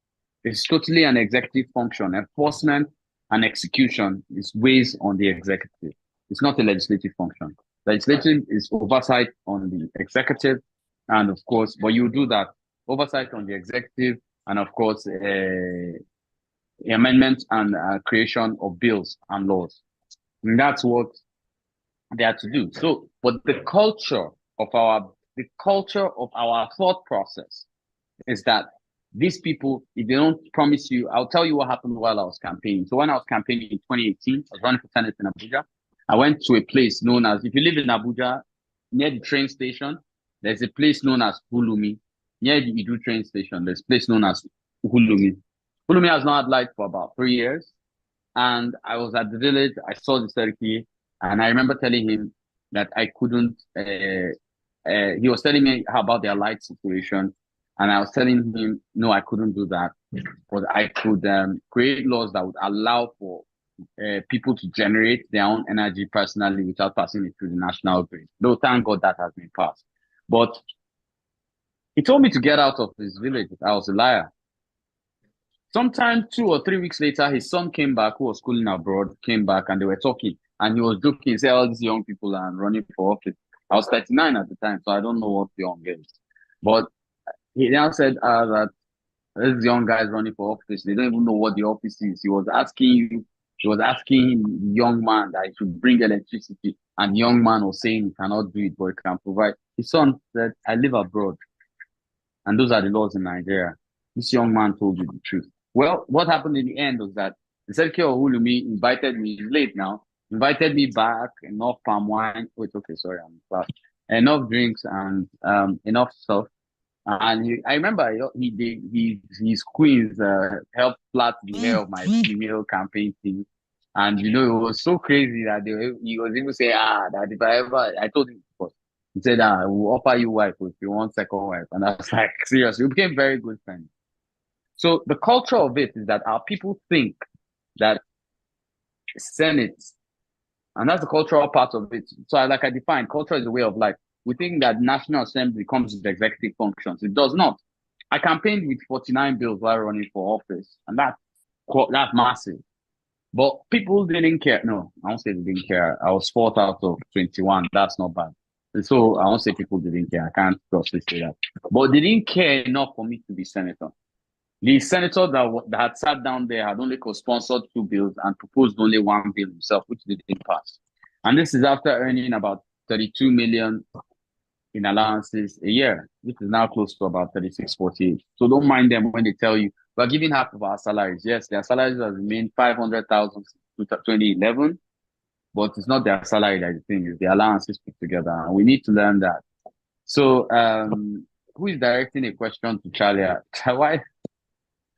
It's totally an executive function. Enforcement and execution is based on the executive. It's not a legislative function. Legislative is oversight on the executive, and of course, but you do that oversight on the executive, and of course, amendment and creation of bills and laws. And that's what they are to do. So, but the culture of our thought process is that these people, if they don't promise you, I'll tell you what happened while I was campaigning. So when I was campaigning in 2018, I was running for Senate in Abuja. I went to a place known as, if you live in Abuja, near the train station, there's a place known as Hulumi. Near the Idu train station, there's a place known as Hulumi. Hulumi has not had light for about 3 years. And I was at the village, I saw the Seriki, and I remember telling him that I couldn't, he was telling me about their light situation. And I was telling him, no, I couldn't do that. But I could create laws that would allow for people to generate their own energy personally without passing it through the national grid. Though, thank God that has been passed. But he told me to get out of his village. I was a liar. Sometime 2 or 3 weeks later, his son came back, who was schooling abroad, came back, and they were talking. And he was joking, he said, all these young people are running for office. I was 39 at the time, so I don't know what young is. But he now said that these young guys running for office, they don't even know what the office is. He was asking the young man that he should bring electricity, and the young man was saying he cannot do it, but he can provide. His son said, I live abroad, and those are the laws in Nigeria. This young man told you the truth. Well, what happened in the end was that the Secretary of Hulumi invited me, it's late now, invited me back, enough palm wine. Wait, okay, sorry, I'm back. Enough drinks and enough stuff. And I remember his queens helped plait the hair of my female campaign team. And it was so crazy that he was even saying, that if I told him before, he said, we'll offer you wife if you want second wife. And I was like, seriously, we became very good friends. So the culture of it is that our people think that Senate, and that's the cultural part of it. So like I defined, culture is a way of life. We think that National Assembly comes with executive functions. It does not. I campaigned with 49 bills while running for office, and that's massive. But people didn't care. No, I won't say they didn't care. I was 4th out of 21. That's not bad. And so I won't say people didn't care. I can't crossly say that. But they didn't care enough for me to be senator. The senator that had sat down there had only co-sponsored 2 bills and proposed only 1 bill himself, which they didn't pass. And this is after earning about 32 million in allowances a year, which is now close to about 36-48. So don't mind them when they tell you, we're giving half of our salaries. Yes, their salaries have remained 500,000 to 2011, but it's not their salary that is the thing, it's the allowances put together. And we need to learn that So, who is directing a question to Chalia? Why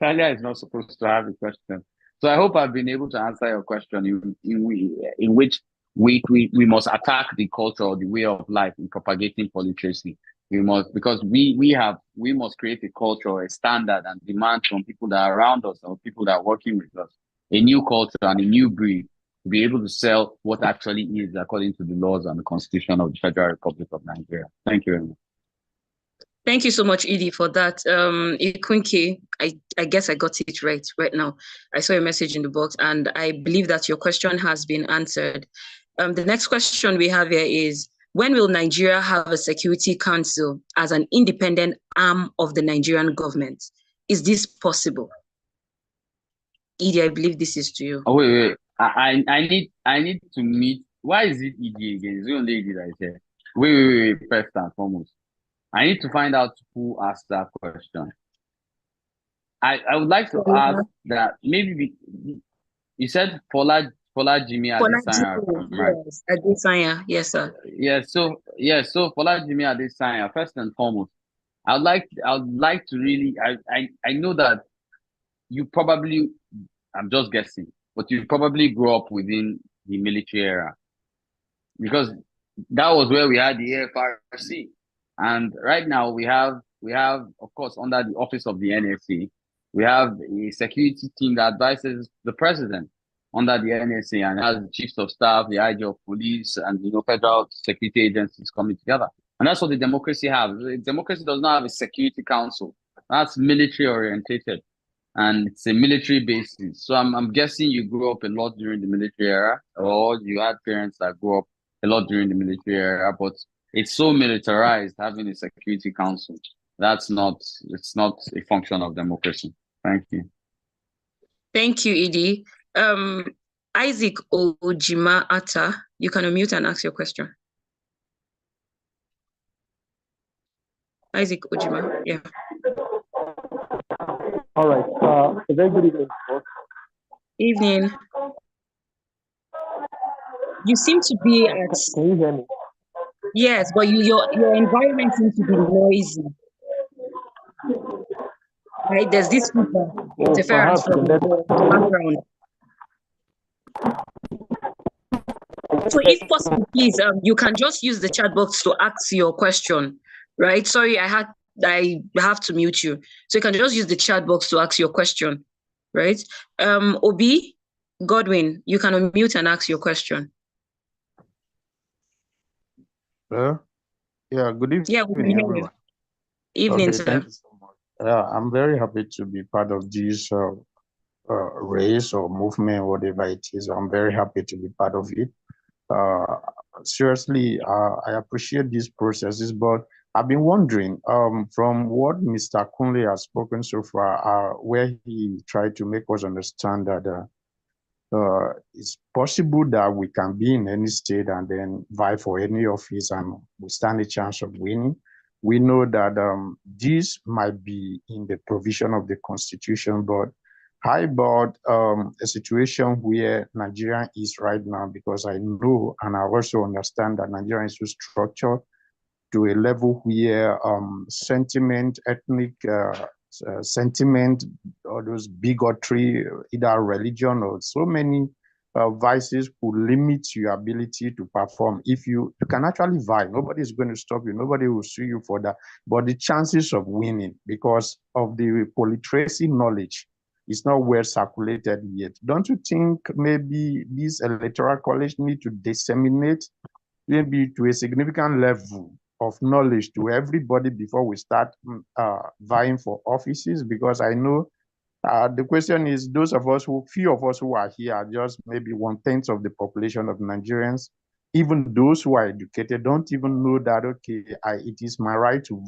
Talia is not supposed to have a question. So I hope I've been able to answer your question in which we must attack the culture or the way of life in propagating politeracy. We must, because we must create a culture, a standard, and demand from people that are around us or people that are working with us a new culture and a new breed to be able to sell what actually is according to the laws and the Constitution of the Federal Republic of Nigeria. Thank you very much. Thank you so much, Edie, for that. Ikunke, I guess I got it right now. I saw a message in the box, and I believe that your question has been answered. The next question we have here is, when will Nigeria have a Security Council as an independent arm of the Nigerian government? Is this possible? Edie, I believe this is to you. Oh, wait. I need to meet. Why is it ED again? It's the only ED that is here. Wait. First and foremost, I need to find out who asked that question. I would like to ask that maybe you said Fola Jimmy Adesanya, right? Yes, Adesanya, yes, sir. So Fola Jimmy Adesanya, first and foremost, I would like to really I know that you probably, I'm just guessing, but you probably grew up within the military era because that was where we had the AFRC. And right now we have, of course, under the office of the NSA, we have a security team that advises the president under the NSA and has the chiefs of staff, the IG of police, and federal security agencies coming together. And that's what the democracy has. The democracy does not have a security council. That's military orientated and it's a military basis. So I'm guessing you grew up a lot during the military era, or you had parents that grew up a lot during the military era, but it's so militarized having a security council. It's not a function of democracy. Thank you. Thank you, Edie. Isaac Ojima Atta, you can unmute and ask your question. Isaac Ojima, yeah. All right. A very good evening. Evening. You seem to be at. Can you hear me? Yes, but your environment seems to be noisy. Right? There's this interference from the background. So if possible, please, you can just use the chat box to ask your question, right? Sorry, I have to mute you. So you can just use the chat box to ask your question, right? Obi Godwin, you can unmute and ask your question. Yeah, good evening, Yeah, we can hear everyone. you. Evening, Okay, sir. thank you so much. I'm very happy to be part of this race or movement, whatever it is. I'm very happy to be part of it. Seriously, I appreciate these processes, but I've been wondering, from what Mr. Kunle has spoken so far, where he tried to make us understand that it's possible that we can be in any state and then vie for any office and we stand a chance of winning. We know that this might be in the provision of the Constitution, but how about a situation where Nigeria is right now? Because I know and I also understand that Nigeria is so structured to a level where sentiment, ethnic sentiment, or those bigotry, either religion or so many vices could limit your ability to perform. If you can actually vie, nobody is going to stop you, nobody will sue you for that. But the chances of winning, because of the politeracy knowledge, is not well circulated yet. Don't you think maybe this electoral college need to disseminate maybe to a significant level of knowledge to everybody before we start vying for offices? Because I know the question is, few of us who are here are just maybe 1/10 of the population of Nigerians. Even those who are educated don't even know that, okay, it is my right to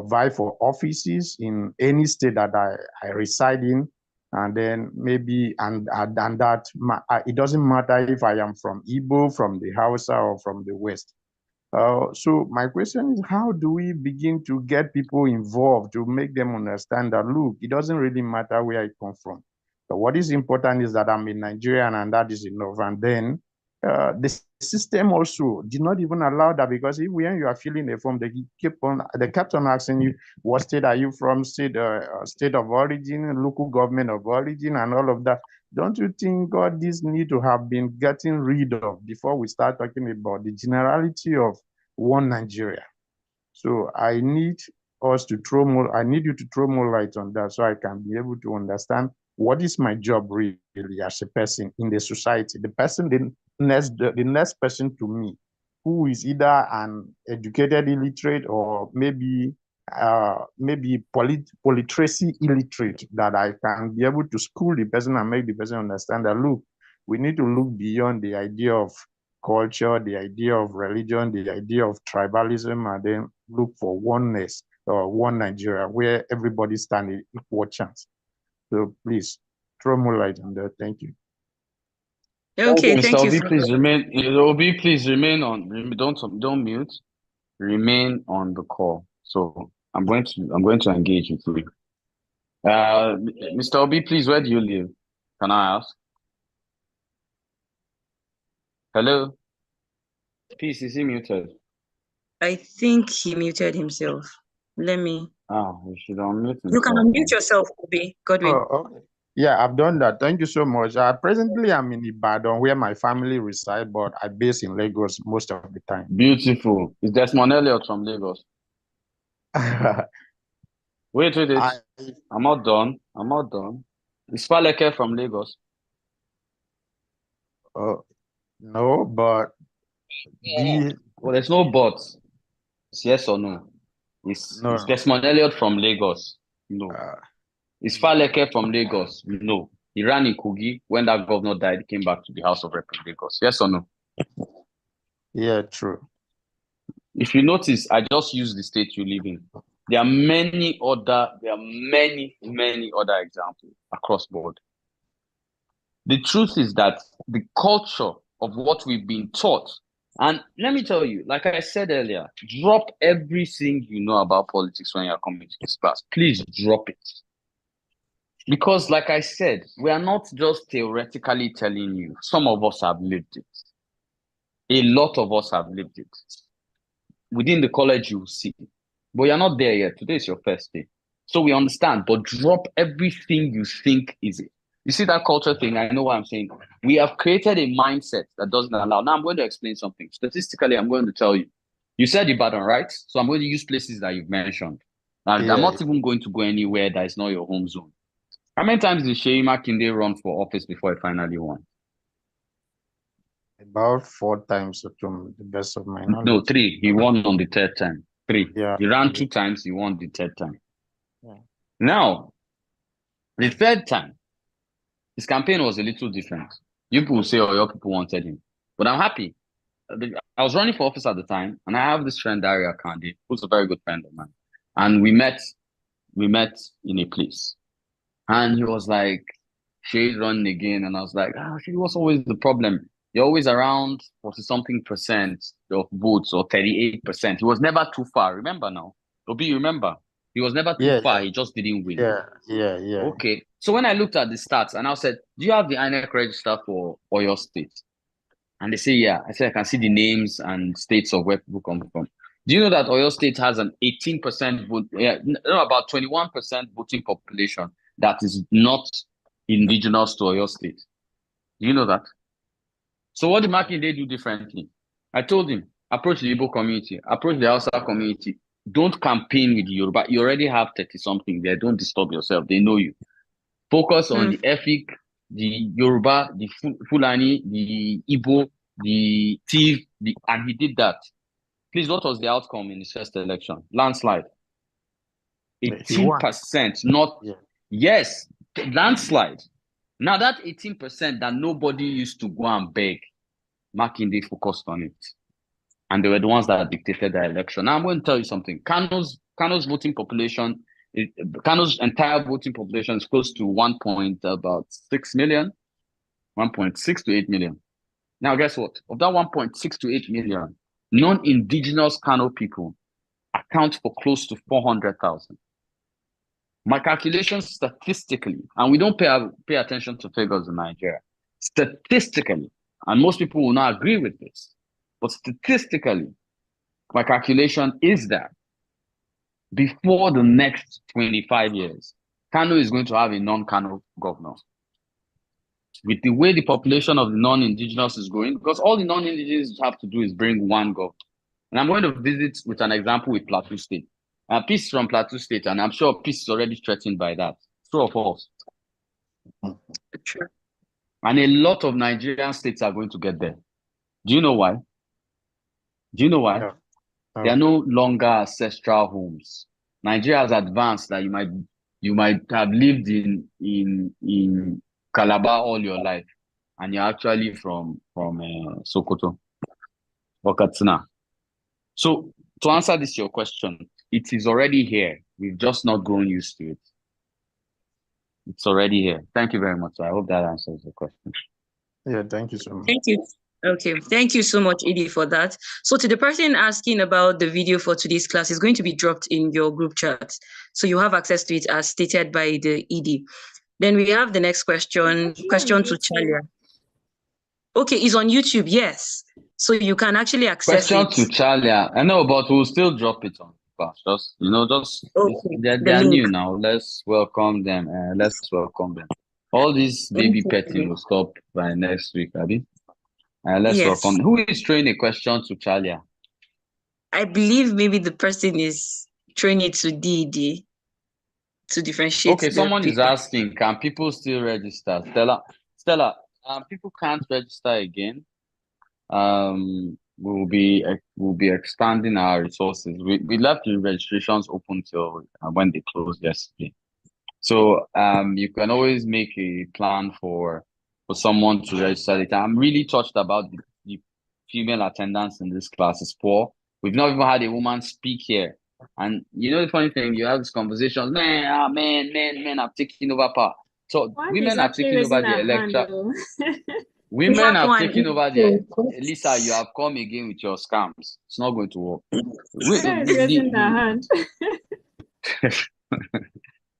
vie for offices in any state that I reside in. And then maybe, and that it doesn't matter if I am from Igbo, from the Hausa, or from the West. So my question is, how do we begin to get people involved to make them understand that, look, it doesn't really matter where I come from. But what is important is that I'm a Nigerian and that is enough. And then the system also did not even allow that, because if when you are filling a form, they kept on asking you, what state are you from, state of origin, local government of origin, and all of that. Don't you think God, this need to have been getting rid of before we start talking about the generality of one Nigeria? So I need I need you to throw more light on that, so I can be able to understand what is my job really as a person in the society. The next person to me, who is either an educated illiterate or maybe politeracy illiterate, that I can be able to school the person and make the person understand that, look, we need to look beyond the idea of culture, the idea of religion, the idea of tribalism, and then look for oneness, or one Nigeria where everybody stands an equal chance. So please throw more light on that. Thank you. Okay, Mr. thank you. Obi, please remain. Obi, please remain on. Don't mute. Remain on the call. So I'm going to engage with you. Mr. Obi, please, where do you live? Can I ask? Hello? Peace, is he muted? I think he muted himself. Let me. You should unmute himself. You can unmute yourself, Obi. Godwin. Oh, okay. Yeah, I've done that. Thank you so much. Presently, I'm in Ibadan, where my family reside, but I base in Lagos most of the time. Beautiful. Is Desmond Elliott from Lagos? Wait. I'm not done. Is Faleke from Lagos? No, but Well, there's no buts. It's yes or no. Is Desmond Elliott from Lagos? No. Is Faleke from Lagos? No. He ran in Kogi. When that governor died, he came back to the House of Rep in Lagos. Yes or no? Yeah, true. If you notice, I just use the state you live in. There are many other examples across board. The truth is that the culture of what we've been taught, and let me tell you, like I said earlier, drop everything you know about politics when you're coming to this class. Please drop it. Because like I said, we are not just theoretically telling you. Some of us have lived it. A lot of us have lived it. Within the college, you will see. But you're not there yet. Today is your first day. So we understand, but drop everything you think is it. You see that culture thing? I know what I'm saying. We have created a mindset that doesn't allow. Now I'm going to explain something. Statistically, I'm going to tell you. You said Ibadan, right? So I'm going to use places that you've mentioned. And Yeah. I'm not even going to go anywhere that is not your home zone. How many times did Sheyi Makinde run for office before he finally won? About 4 times, to the best of my knowledge. No, 3. He won on the 3rd time. 3. Yeah. He ran 2 times. He won the 3rd time. Yeah. Now, the 3rd time, his campaign was a little different. You people will say, oh, your people wanted him. But I'm happy. I was running for office at the time, and I have this friend, Daria Kandi, who's a very good friend of mine. And we met in a place. And he was like, Shay's running again. And I was like, Shay, what's always the problem? You're always around 40-something% of votes, or 38%. He was never too far. Remember now? Obi, remember? He was never too far. He just didn't win. Yeah. Okay. So when I looked at the stats and I said, do you have the INEC register for Oyo State? And they say, yeah. I said, I can see the names and states of where people come from. Do you know that Oyo State has an 18% vote, about 21% voting population that is not indigenous to Oyo State? Do you know that? So what did Makinde do differently? I told him, approach the Igbo community, approach the Hausa community. Don't campaign with the Yoruba. You already have 30-something there. Don't disturb yourself. They know you. Focus on the Efik, the Yoruba, the Fulani, the Igbo, the Tiv, and he did that. Please, what was the outcome in his first election? Landslide. 18%, not... Yeah. Yes, landslide. Now that 18% that nobody used to go and beg, Makinde focused on it. And they were the ones that dictated the election. Now I'm going to tell you something. Kano's voting population, Kano's entire voting population is close to 1.6 million, 1.6 to 8 million. Now guess what? Of that 1.6 to 8 million, non-indigenous Kano people account for close to 400,000. My calculations statistically, and we don't pay attention to figures in Nigeria, statistically, And most people will not agree with this. But statistically, my calculation is that before the next 25 years, Kano is going to have a non-Kano governor. With the way the population of the non-indigenous is growing, because all the non-indigenous have to do is bring one governor. And I'm going to visit with an example with Plateau State. Peace from Plateau State, and I'm sure peace is already threatened by that. True or false? True. And a lot of Nigerian states are going to get there. Do you know why? Do you know why? No. They are no longer ancestral homes. Nigeria has advanced that you might have lived in Calabar all your life, and you're actually from Sokoto or Katsina. So to answer this your question, it is already here. We've just not grown used to it. It's already here. Thank you very much. I hope that answers the question. Yeah, thank you so much. Thank you. Okay, thank you so much, Edie, for that. So to the person asking about the video for today's class, is going to be dropped in your group chat. So you have access to it as stated by the Edie. Then we have the next question to Chalia. Okay, it's on YouTube, yes. So you can actually access Question it. to Chalia. I know, but we'll still drop it on class. Okay, they're the link. new now. Let's welcome them. All this baby petting will stop by next week, Abby. Let's Yes. welcome. Who is throwing a question to Chalia? I believe maybe the person is throwing it to DD to differentiate. Okay, someone is asking, can people still register? Stella, people can't register again. We'll be expanding our resources. We left the registrations open till when they closed yesterday. So you can always make a plan for someone to register later. I'm really touched about the female attendance in this class is poor. We've not even had a woman speak here. And you know the funny thing, you have these conversations, men are taking over power. So women are taking over the electoral. Women have taken over the. Lisa, you have come again with your scams. It's not going to work. Raising their hand.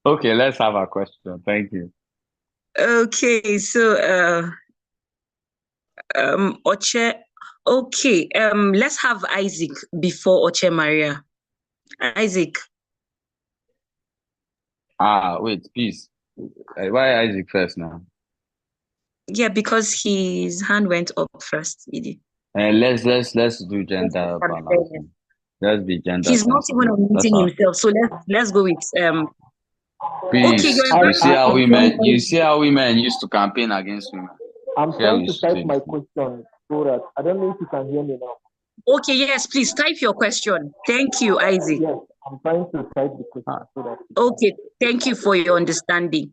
Okay, let's have a question. Thank you. Okay, so Oche. Okay, let's have Isaac before Oche Maria. Isaac. Wait, please. Why Isaac first now? Yeah, because his hand went up first, Edie. Let's do gender balance. Let's be gender. He's not even unmuting himself, so let's go with Please, okay, you see how women used to campaign against women. I'm trying to type my question so that I don't know if you can hear me now. Okay, yes, please type your question. Thank you, Isaac. Yes, I'm trying to type the question so that. Okay, thank you for your understanding.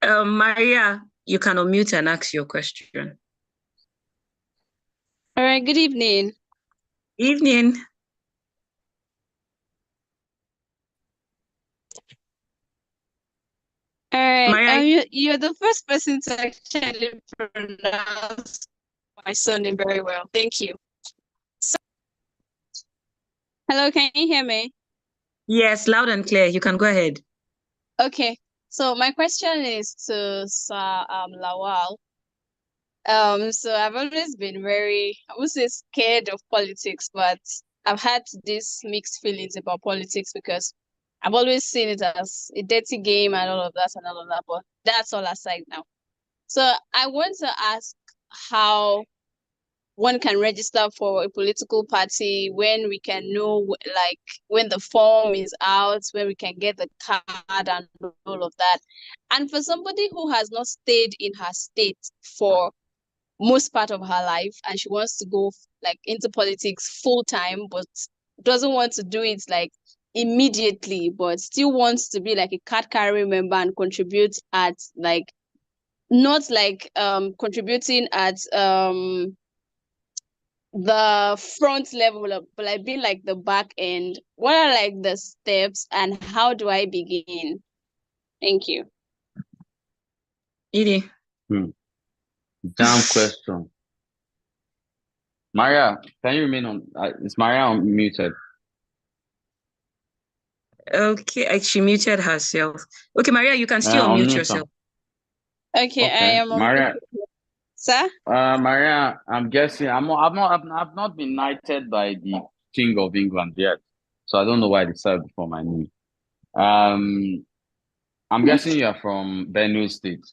Maria, you can unmute and ask your question. All right, good evening. Evening. All right, Maria, you're the first person to actually pronounce my surname very well. Thank you. So, hello, can you hear me? yes, loud and clear. You can go ahead. Okay, so my question is to Sir Lawal. So I've always been very, I would say, scared of politics, but I've had these mixed feelings about politics because I've always seen it as a dirty game and all of that, but that's all aside now. So I want to ask how one can register for a political party, when we can know, like, when the form is out, when we can get the card and all of that. And for somebody who has not stayed in her state for most part of her life and she wants to go like into politics full time, but doesn't want to do it like immediately, but still wants to be like a card carrying member and contribute at like, not like contributing at the front level, but like being like the back end. What are like the steps and how do I begin? Thank you. Edie. Damn question. Maria, can you remain on? Is Maria unmuted? Okay, she muted herself. Okay, Maria, you can still unmute yourself. Okay, I am Maria. Sir? Maria, I'm guessing I've not been knighted by the King of England yet, so I don't know why they said before my name. I'm guessing you're from Benue State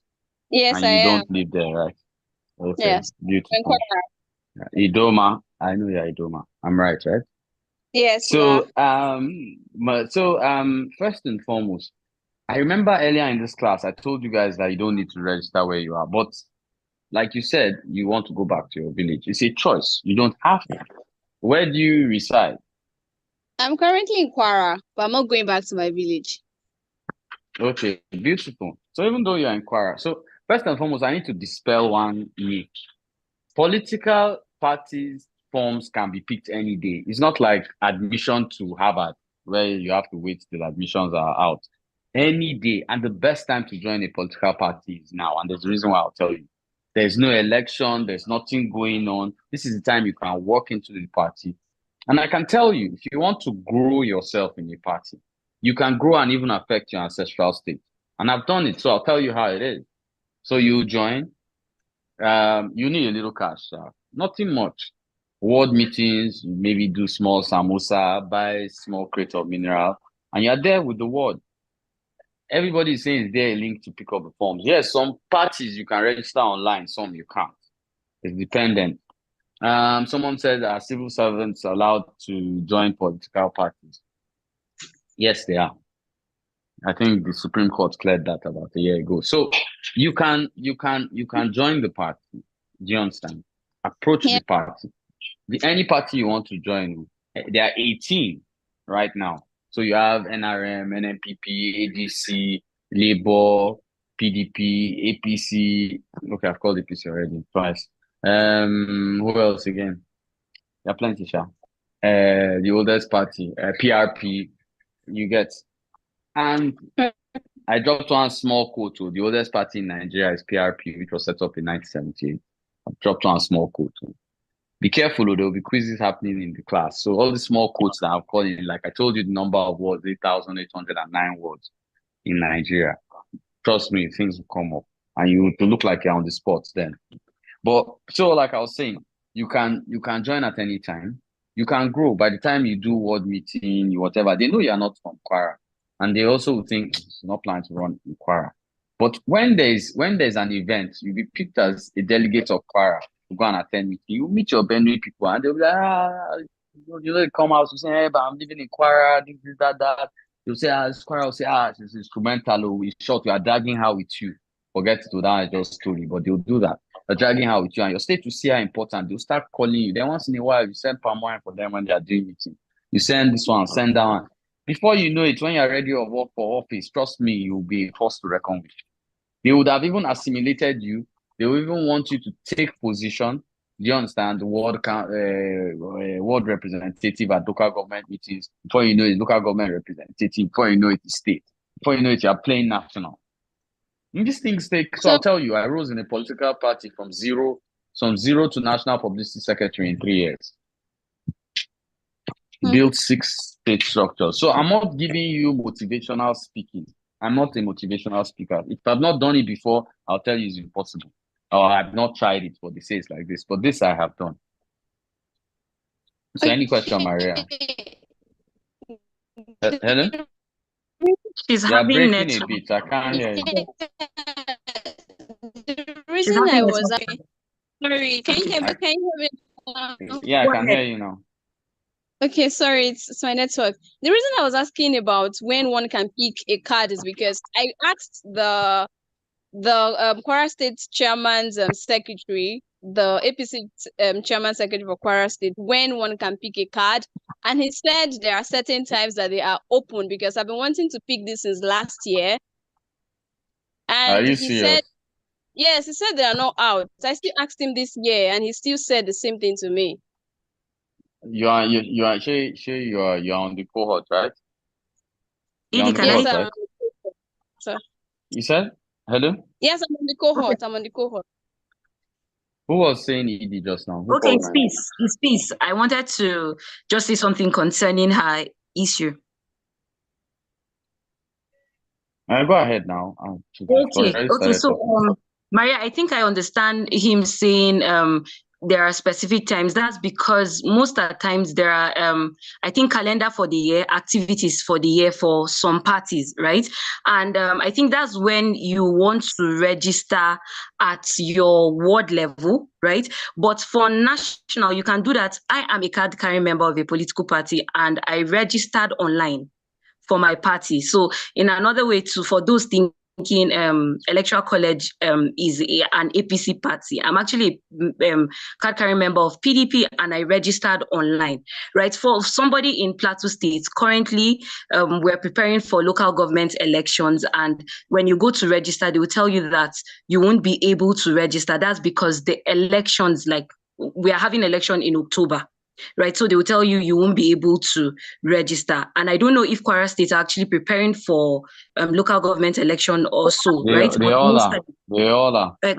Yes, and I you am. don't live there, right? Okay, Yes. beautiful. Idoma, I know you're Idoma. I'm right, right? Yes, you are. So, first and foremost, I remember earlier in this class, I told you guys that you don't need to register where you are, but like you said, you want to go back to your village. It's a choice. You don't have to. Where do you reside? I'm currently in Kwara, but I'm not going back to my village. Okay, beautiful. So even though you're in Kwara, so first and foremost, I need to dispel one myth. Political parties forms can be picked any day. It's not like admission to Harvard, where you have to wait till admissions are out. Any day. And the best time to join a political party is now. And there's a reason why I'll tell you. There's no election, there's nothing going on. This is the time you can walk into the party. And I can tell you, if you want to grow yourself in a party, you can grow and even affect your ancestral state. And I've done it, so I'll tell you how it is. So you join, you need a little cash, nothing much. Ward meetings, you maybe do small samosa, buy small crate of mineral, and you're there with the ward. Everybody is saying is there a link to pick up the forms. Yes, some parties you can register online, some you can't. It's dependent. Someone said are civil servants allowed to join political parties? Yes, they are. I think the Supreme Court cleared that about a year ago. So you can join the party. Do you understand? Approach Yeah. the party. Any party you want to join, there are 18 right now. So you have NRM, NNPP, ADC, Labour, PDP, APC. Okay, I've called APC already twice. Who else again? There are plenty, Sha. The oldest party, PRP, you get. And I dropped one small quote. The oldest party in Nigeria is PRP, which was set up in 1978. I dropped one small quote. Be careful, there will be quizzes happening in the class. So all the small quotes that I've called in, like I told you, the number of words, 8,809 words in Nigeria. Trust me, things will come up, and you will look like you're on the spot then. But so, like I was saying, you can join at any time. You can grow. By the time you do ward meeting, whatever, they know you're not from Kwara, and they also think it's not planning to run in Kwara. But when there's an event, you'll be picked as a delegate of Kwara to go and attend meeting. You meet your Benue people, and they'll be like, they come out to say, hey, but I'm living in Kwara, this, that. You'll say, it's Kwara. Will say, it's instrumental. Oh, it's short. You are dragging her with you. Forget it, that is just story, but they'll do that. They're dragging her with you, and your state to see how important. They'll start calling you. Then once in a while, you send palm wine for them when they are doing meeting. You send this one, send that one. Before you know it, when you're ready to work for office, trust me, you'll be forced to reckon with. They would have even assimilated you. They will even want you to take position. Do you understand? The ward representative at local government meetings. Before you know it, local government representative. Before you know it, state. Before you know it, you're playing national. And these things take. So I'll tell you, I rose in a political party from zero to national publicity secretary in 3 years. Built 6 state structures. So I'm not giving you motivational speaking. I'm not a motivational speaker. If I've not done it before, I'll tell you it's impossible. Or I've not tried it, but they say it's like this. But this I have done. So any question, Maria? Helen? She's You're having breaking a network. bit. I can't hear you. The She's reason having I was network. sorry, can you hear me? Can you hear me? Yeah, I Go can ahead. hear you now. Okay, sorry, it's my network. The reason I was asking about when one can pick a card is because I asked the Kwara State Chairman's secretary, the APC Chairman Secretary for Kwara State, when one can pick a card, and he said there are certain times that they are open because I've been wanting to pick this since last year, Are and you he said serious? yes, he said they are not out. I still asked him this year, and he still said the same thing to me. You are you're on the cohort, right? You're Edie, on the can I? Yes, cohort, sir. right? Sir. You said? Hello? Yes, I'm on the cohort. I'm on the cohort. Who was saying ED just now? Who Okay, called it's my name? peace. It's peace. I wanted to just say something concerning her issue. Go ahead now. Okay. So Maria, I think I understand him saying there are specific times. That's because most of the times there are, I think, calendar for the year, activities for the year for some parties, right? And I think that's when you want to register at your ward level, right? But for national, you can do that. I am a card carrying member of a political party and I registered online for my party. So in another way to for those thinking electoral college is an APC party. I'm actually a card carrying member of PDP and I registered online, right? For somebody in Plateau State, currently we're preparing for local government elections, and when you go to register, they will tell you that you won't be able to register. That's because the elections, like we are having election in October, right? So they will tell you you won't be able to register. And I don't know if Kwara State are actually preparing for local government election also, right? They But all most are. They all are. They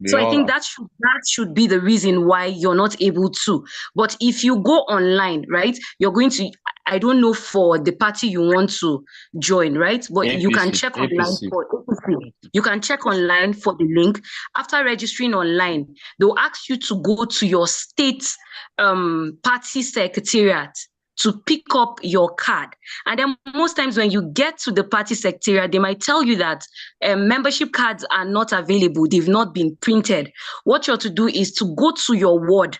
so I all think are. that should be the reason why you're not able to. But if you go online, right, you're going to, I don't know for the party you want to join, right? But you can APC. check online APC. for APC. You can check online for the link. After registering online, they'll ask you to go to your state party secretariat to pick up your card. And then most times when you get to the party secretariat, they might tell you that membership cards are not available. They've not been printed. What you're to do is to go to your ward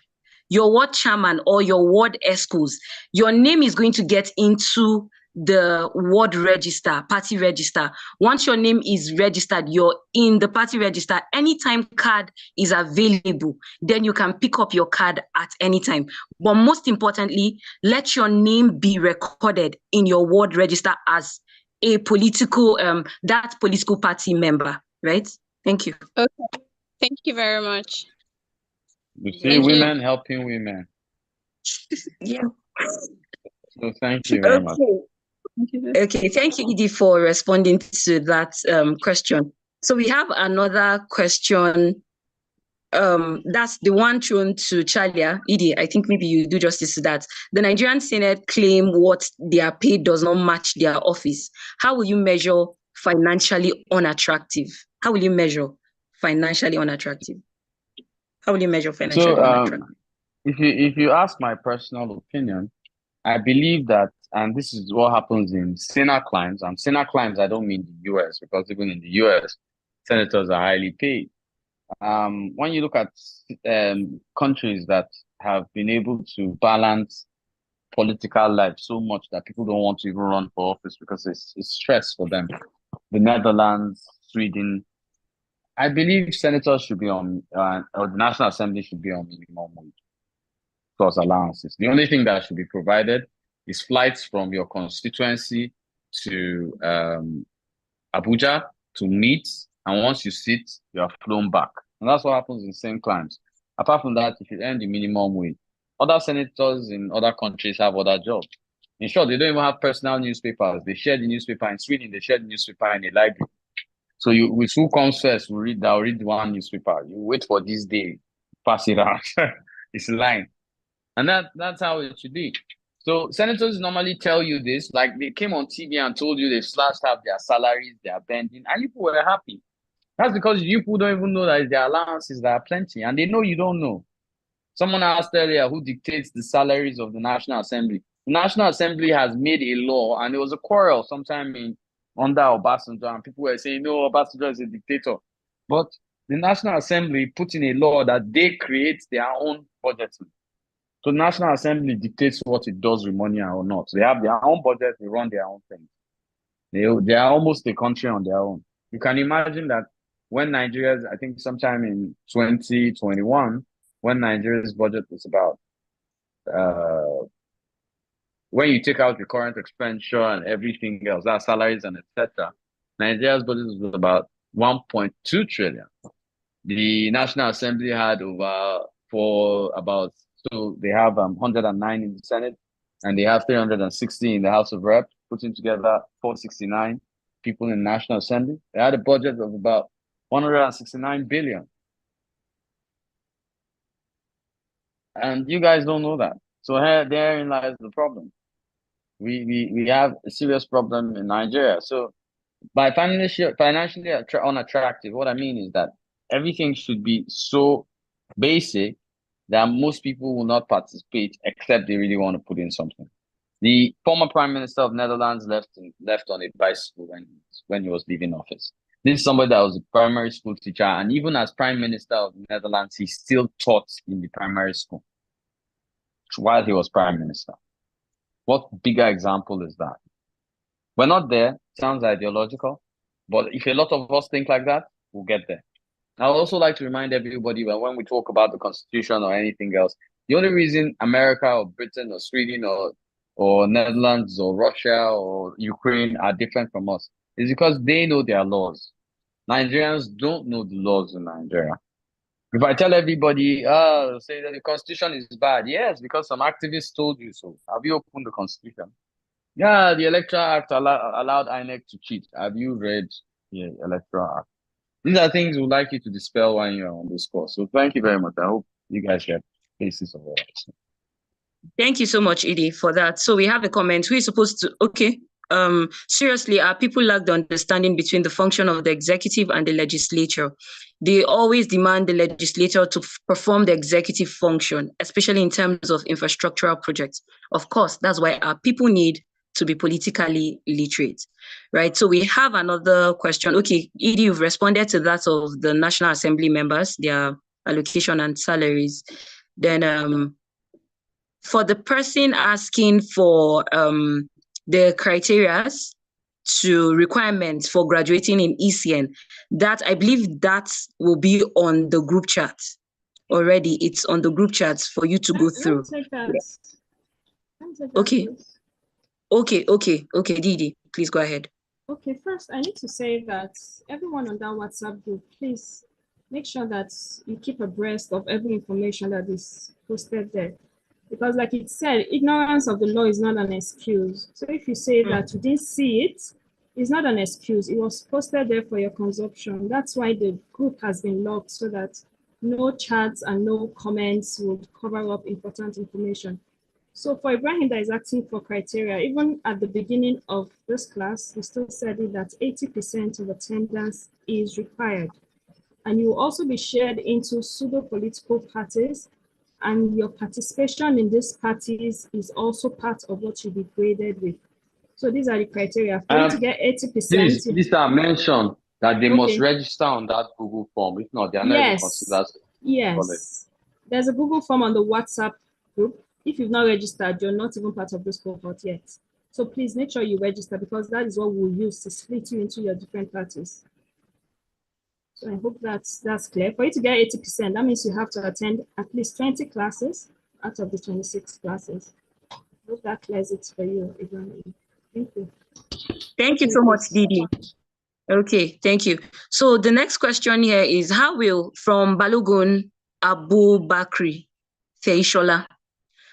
chairman or your ward escos. Your name is going to get into the ward register, party register. Once your name is registered, you're in the party register. Anytime card is available, then you can pick up your card at any time. But most importantly, let your name be recorded in your ward register as a political that political party member, right? Thank you. Okay. Thank you very much. You see, Thank you. women helping women. Yeah. So thank you very much. Okay, thank you, Edie, for responding to that question. So we have another question. That's the one thrown to Chalia. Edie, I think maybe you do justice to that. The Nigerian Senate claim what they are paid does not match their office. How will you measure financially unattractive? How will you measure financially unattractive? How will you measure financially So unattractive? if you ask my personal opinion, I believe that, and this is what happens in Senate climes, and Senate climes, I don't mean the US, because even in the US, senators are highly paid. When you look at countries that have been able to balance political life so much that people don't want to even run for office because it's stress for them, the Netherlands, Sweden, I believe senators should be on, or the National Assembly should be on minimum wage plus allowances. The only thing that should be provided is flights from your constituency to Abuja to meet, and once you sit, you are flown back. And that's what happens in same climes. Apart from that, if you earn the minimum wage, other senators in other countries have other jobs. In short, they don't even have personal newspapers. They share the newspaper in Sweden, they share the newspaper in a library. So you, with who comes first, I'll read one newspaper. You wait for this day, pass it out. It's a line. And that's how it should be. So senators normally tell you this, like they came on TV and told you they've slashed up their salaries, they are bending, and you people were happy. That's because you people don't even know that their allowances that are plenty, and they know you don't know. Someone asked earlier who dictates the salaries of the National Assembly. The National Assembly has made a law, and there was a quarrel sometime under Obasanjo, and people were saying, no, Obasanjo is a dictator. But the National Assembly put in a law that they create their own budgeting. So the National Assembly dictates what it does with money or not. They have their own budget, they run their own things. They are almost a country on their own. You can imagine that when Nigeria's, I think sometime in 2021, when Nigeria's budget was about, when you take out the current expenditure and everything else, that salaries and etc., Nigeria's budget was about 1.2 trillion. The National Assembly had so they have 109 in the Senate and they have 360 in the House of Reps, putting together 469 people in the National Assembly. They had a budget of about 169 billion. And you guys don't know that. So therein lies the problem. We have a serious problem in Nigeria. So by financially unattractive, what I mean is that everything should be so basic that most people will not participate except they really want to put in something. The former Prime Minister of Netherlands left on a bicycle when he was leaving office. This is somebody that was a primary school teacher, and even as Prime Minister of Netherlands, he still taught in the primary school while he was Prime Minister. What bigger example is that? We're not there. Sounds ideological, but if a lot of us think like that, we'll get there. I would also like to remind everybody that when we talk about the Constitution or anything else, the only reason America or Britain or Sweden or Netherlands or Russia or Ukraine are different from us is because they know their laws. Nigerians don't know the laws in Nigeria. If I tell everybody, say that the Constitution is bad, yes, because some activists told you so. Have you opened the Constitution? Yeah, the Electoral Act allowed INEC to cheat. Have you read the Electoral Act? These are things we'd like you to dispel when you're on this course. So thank you very much. I hope you guys get cases of all that. Thank you so much, Edie, for that. So we have a comment. Who is supposed to, okay. Seriously, our people lack the understanding between the function of the executive and the legislature. They always demand the legislature to perform the executive function, especially in terms of infrastructural projects. Of course, that's why our people need to be politically literate, right? So we have another question. Okay, Edie, you've responded to that of the National Assembly members, their allocation and salaries. Then for the person asking for the criteria to requirements for graduating in ECN, that I believe that will be on the group chat already. It's on the group chat for you to go through. Okay. Okay, Didi, please go ahead. Okay, first I need to say that everyone on that WhatsApp group, please make sure that you keep abreast of every information that is posted there. Because like it said, ignorance of the law is not an excuse. So if you say that you didn't see it, it's not an excuse. It was posted there for your consumption. That's why the group has been locked, so that no chats and no comments would cover up important information. So for Ibrahim that is asking for criteria, even at the beginning of this class, we still said it that 80% of attendance is required. And you will also be shared into pseudo-political parties, and your participation in these parties is also part of what you'll be graded with. So these are the criteria. For you to get 80%. Please mention that they must register on that Google form. If not, they are not even considered. Yes. There's a Google form on the WhatsApp group. If you've not registered, you're not even part of this cohort yet. So please make sure you register, because that is what we'll use to split you into your different parties. So I hope that's clear. For you to get 80%, that means you have to attend at least 20 classes out of the 26 classes. I hope that clears it for you, Ibrahim. Thank you. Thank you so much, Didi. Okay, thank you. So the next question here is, how will, from Balogun Abu Bakri Feishola.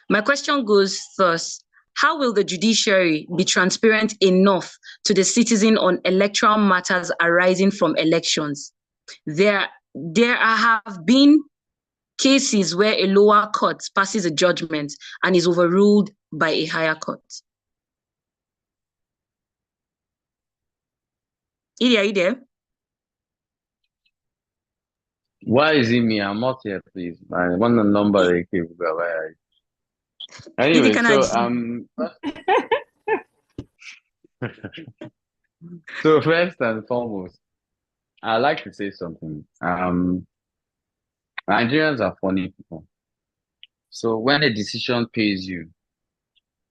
My question goes thus: how will the judiciary be transparent enough to the citizen on electoral matters arising from elections? There have been cases where a lower court passes a judgment and is overruled by a higher court. Idi, are you there? Why is it me? I'm not here, please. I want the number. Anyway, so first and foremost, I like to say something. Nigerians are funny people. So when a decision pays you,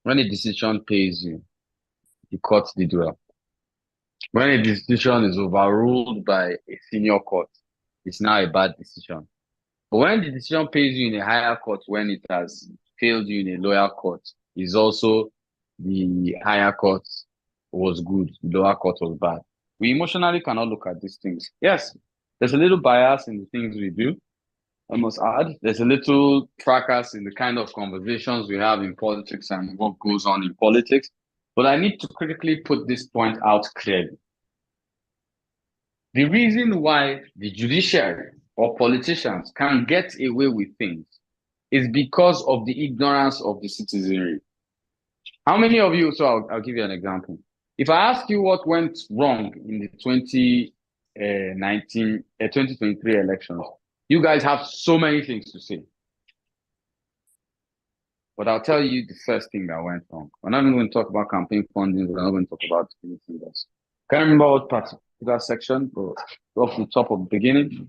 the court did well. When a decision is overruled by a senior court, it's now a bad decision. But when the decision pays you in a higher court, when it has failed you in a lower court, is also the higher court was good, the lower court was bad. We emotionally cannot look at these things. Yes, there's a little bias in the things we do. I must add, there's a little fracas in the kind of conversations we have in politics and what goes on in politics. But I need to critically put this point out clearly. The reason why the judiciary or politicians can get away with things is because of the ignorance of the citizenry. How many of you, so I'll give you an example. If I ask you what went wrong in the 2023 elections. You guys have so many things to say. But I'll tell you the first thing that went wrong. We're not even going to talk about campaign funding. We're not going to talk about anything else. Can't remember what particular section, but off the top of the beginning,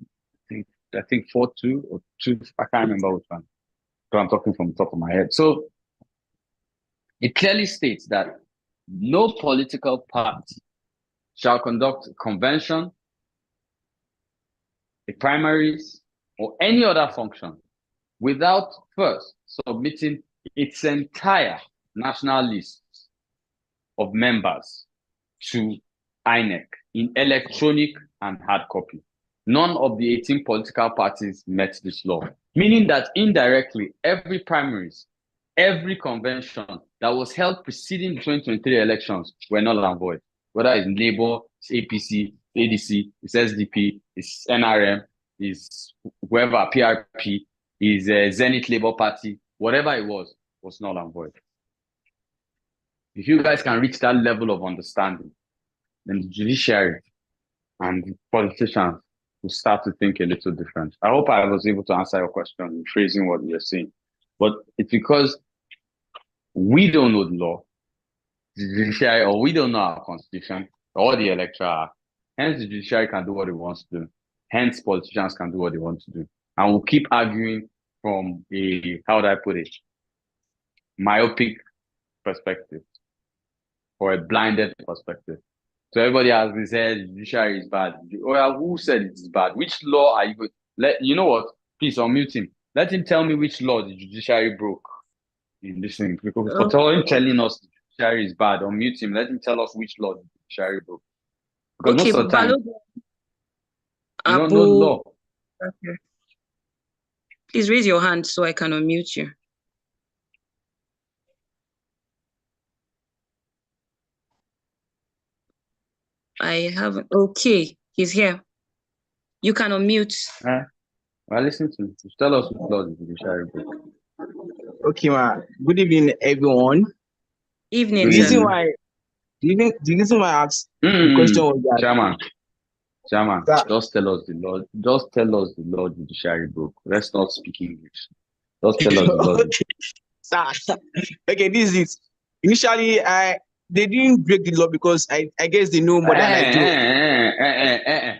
I think 4.2 or 2. I can't remember which one. So I'm talking from the top of my head. So it clearly states that no political party shall conduct a convention, a primaries, or any other function without first submitting its entire national list of members to INEC in electronic and hard copy. None of the 18 political parties met this law, meaning that indirectly, every primaries, every convention that was held preceding the 2023 elections were null and void. Whether it's Labour, it's APC, ADC, it's SDP, it's NRM, it's whoever, PRP, is Zenith Labour Party, whatever it was null and void. If you guys can reach that level of understanding, then the judiciary and politicians will start to think a little different. I hope I was able to answer your question in phrasing what you're saying. But it's because we don't know the law, the judiciary, or we don't know our constitution or the electoral act. Hence, the judiciary can do what it wants to do. Hence, politicians can do what they want to do. And we'll keep arguing from a, how do I put it, myopic perspective or a blinded perspective. So everybody has been said judiciary is bad. Well, who said it is bad? Which law are you going to you know what? Please unmute him. Let him tell me which law the judiciary broke in this thing. Because for telling us the judiciary is bad, unmute him. Let him tell us which law the judiciary broke. Because most of the time, you don't know the law. Okay. Please raise your hand so I can unmute you. I haven't. Okay, he's here. You can unmute. Well, listen to me. Just tell us which law the judiciary broke. Okay, ma. Good evening, everyone. Evening, The reason sir. why I asked the question was that Chairman, just tell us the law. Just tell us the law the judiciary broke. Let's not speak English. Just tell us the law. Sir. Okay, this is it. Initially, they didn't break the law because I guess they know more than I do.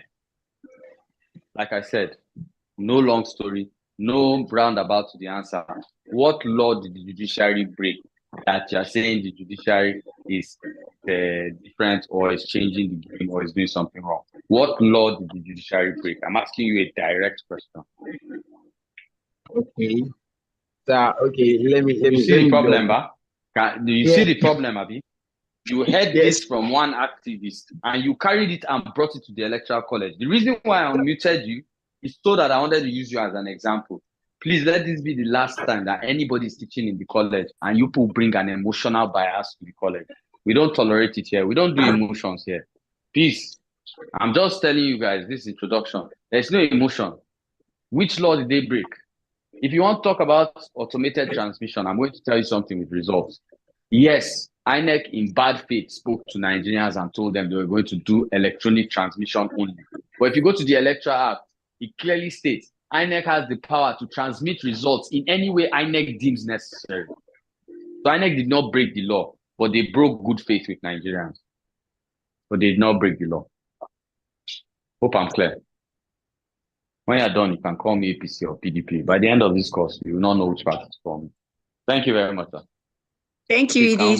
Like I said, no long story, no roundabout to the answer. What law did the judiciary break that you're saying the judiciary is different or is changing the game or is doing something wrong? What law did the judiciary break? I'm asking you a direct question. Okay. Okay, let me see the problem, do you see the problem, Abi? You heard this from one activist and you carried it and brought it to the electoral college. The reason why I unmuted you is so that I wanted to use you as an example. Please let this be the last time that anybody is teaching in the college and you people bring an emotional bias to the college. We don't tolerate it here. We don't do emotions here. Please, I'm just telling you guys this introduction. There's no emotion. Which law did they break? If you want to talk about automated transmission, I'm going to tell you something with results. Yes, INEC in bad faith spoke to Nigerians and told them they were going to do electronic transmission only. But if you go to the Electoral Act, it clearly states INEC has the power to transmit results in any way INEC deems necessary. So INEC did not break the law, but they broke good faith with Nigerians. But they did not break the law. Hope I'm clear. When you're done, you can call me APC or PDP. By the end of this course, you will not know which party to call me. Thank you very much, sir. Thank you, Edie.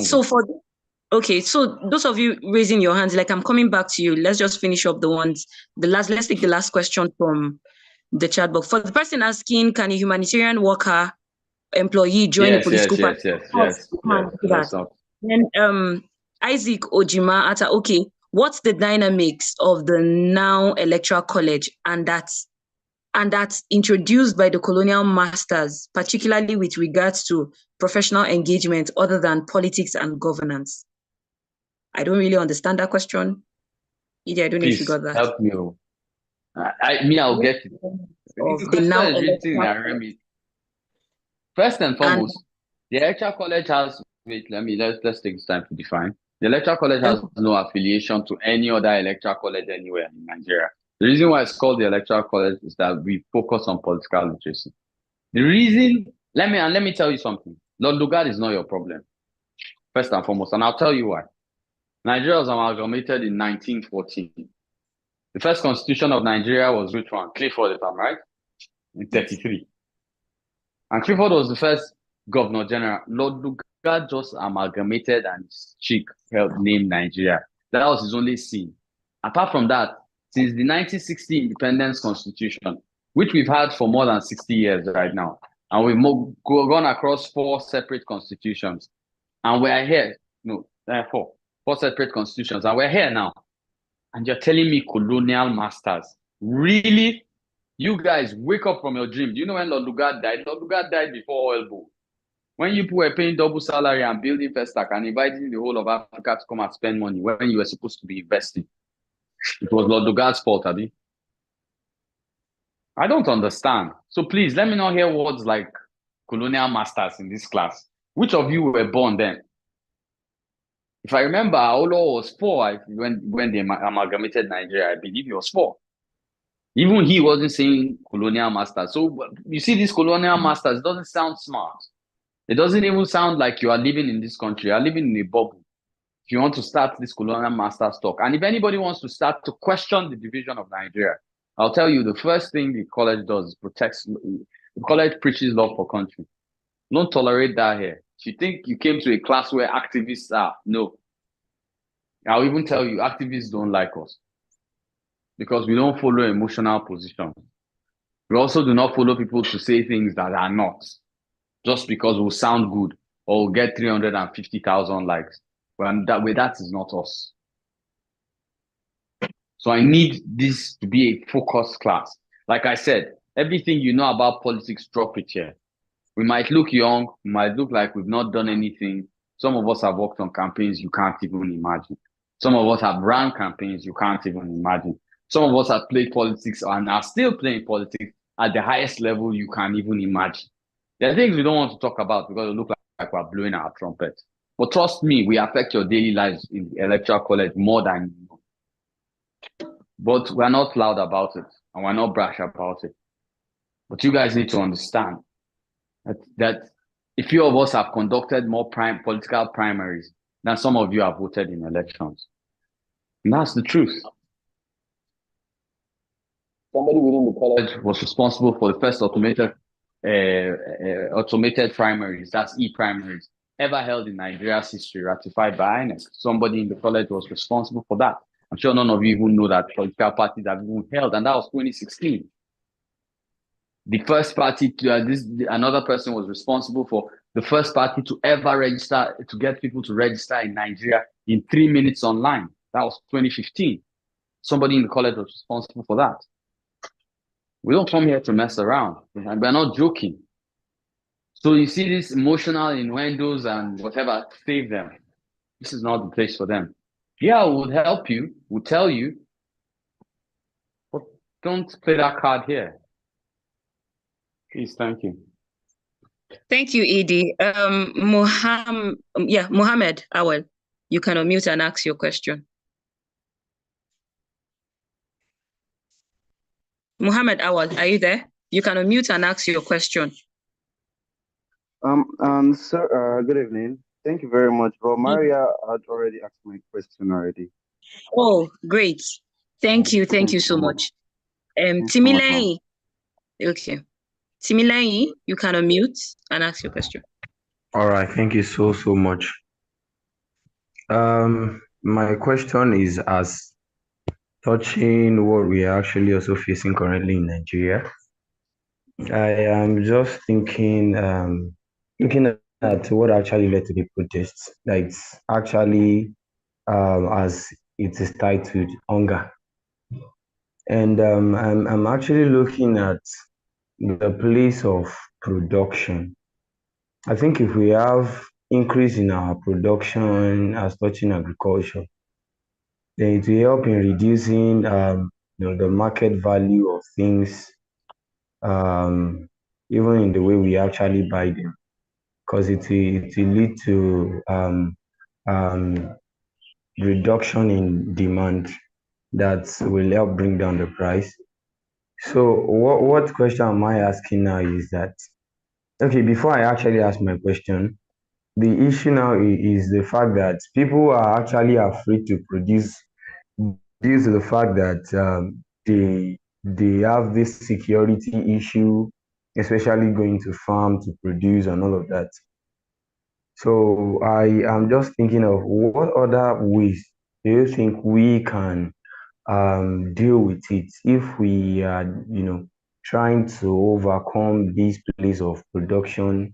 So those of you raising your hands, like I'm coming back to you. Let's just finish up let's take the last question from the chat box. For the person asking, can a humanitarian worker, employee join a political party? Yes. Then Isaac Ojima, okay, what's the dynamics of the now electoral college and that's introduced by the colonial masters, particularly with regards to professional engagement other than politics and governance? I don't really understand that question. Edie, I don't know if you got that. Help me. I'll get it. First and foremost, the electoral college has, let's take this time to define. The Electoral College has no affiliation to any other electoral college anywhere in Nigeria. The reason why it's called the Electoral College is that we focus on political literacy. The reason, let me tell you something. Lord Lugard is not your problem, first and foremost, and I'll tell you why. Nigeria was amalgamated in 1914. The first constitution of Nigeria was which one? Clifford, if I'm right, in 33. And Clifford was the first governor general. Lord Lugard just amalgamated and his chick named Nigeria. That was his only sin. Apart from that, since the 1960 Independence Constitution, which we've had for more than 60 years right now, and we've gone across 4 separate constitutions, and we're here, four separate constitutions, and we're here now. And you're telling me colonial masters? Really? You guys, wake up from your dream. Do you know when Lord Lugard died? Lord Lugard died before oil boom. When you were paying double salary and building Festac and inviting the whole of Africa to come and spend money when you were supposed to be investing, it was Lord Lugard's fault, Abi. I don't understand. So please, let me not hear words like colonial masters in this class. Which of you were born then? If I remember, Olo was 4 when they amalgamated Nigeria. I believe he was 4. Even he wasn't saying colonial masters. So you see, these colonial masters, it doesn't sound smart. It doesn't even sound like you are living in this country. You are living in a bubble. If you want to start this colonial masters talk, and if anybody wants to start to question the division of Nigeria, I'll tell you the first thing the college does is protects. The college preaches love for country. Don't tolerate that here. If you think you came to a class where activists are, no. I'll even tell you, activists don't like us because we don't follow emotional positions. We also do not follow people to say things that are not, just because we'll sound good or we'll get 350,000 likes. Well, that is not us. So I need this to be a focused class. Like I said, everything you know about politics, drop it here. We might look young, we might look like we've not done anything. Some of us have worked on campaigns you can't even imagine. Some of us have run campaigns you can't even imagine. Some of us have played politics and are still playing politics at the highest level you can even imagine. There are things we don't want to talk about because it looks like we're blowing our trumpet. But trust me, we affect your daily lives in the electoral college more than you know. But we're not loud about it and we're not brash about it. But you guys need to understand that a few of us have conducted more political primaries than some of you have voted in elections. And that's the truth. Somebody within the college was responsible for the first automated primaries, that's e-primaries, ever held in Nigeria's history, ratified by INEC. Somebody in the college was responsible for that. I'm sure none of you even know that political parties have even held, and that was 2016. The first party another person was responsible for the first party to ever register, to get people to register in Nigeria in 3 minutes online. That was 2015. Somebody in the college was responsible for that. We don't come here to mess around. And we're not joking. So you see these emotional innuendos and whatever, save them. This is not the place for them. Yeah, we would help you, we'll tell you, but don't play that card here. Please, thank you. Thank you, Edie. Mohammed Awal, you can unmute and ask your question. Mohammed Awal, are you there? You can unmute and ask your question. Sir, good evening. Thank you very much. Well, Maria had already asked my question already. Oh, great. Thank you so much. Timileyin, okay. Timileyin, you can unmute and ask your question. All right, thank you so much. My question is as touching what we are actually also facing currently in Nigeria. I am just thinking, looking at what actually led to the protests. Like it's actually, as it is titled, hunger. And I'm actually looking at the place of production. I think if we have increase in our production as touching agriculture, then it will help in reducing the market value of things, even in the way we actually buy them, because it will lead to reduction in demand that will help bring down the price. So what question am I asking now is that, okay, before I actually ask my question, the issue now is the fact that people are actually afraid to produce due to the fact that they have this security issue, especially going to farm to produce and all of that. So I am just thinking of what other ways do you think we can deal with it if we are, trying to overcome this place of production.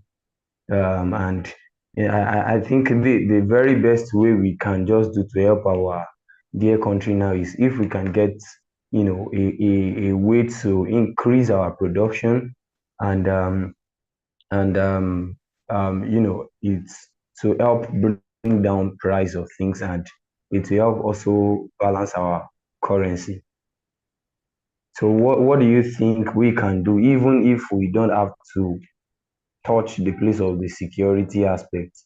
And yeah, I think the very best way we can just do to help our dear country now is if we can get, a way to increase our production and and it's to help bring down price of things, and it will help also balance our currency. So what do you think we can do, even if we don't have to touch the place of the security aspect?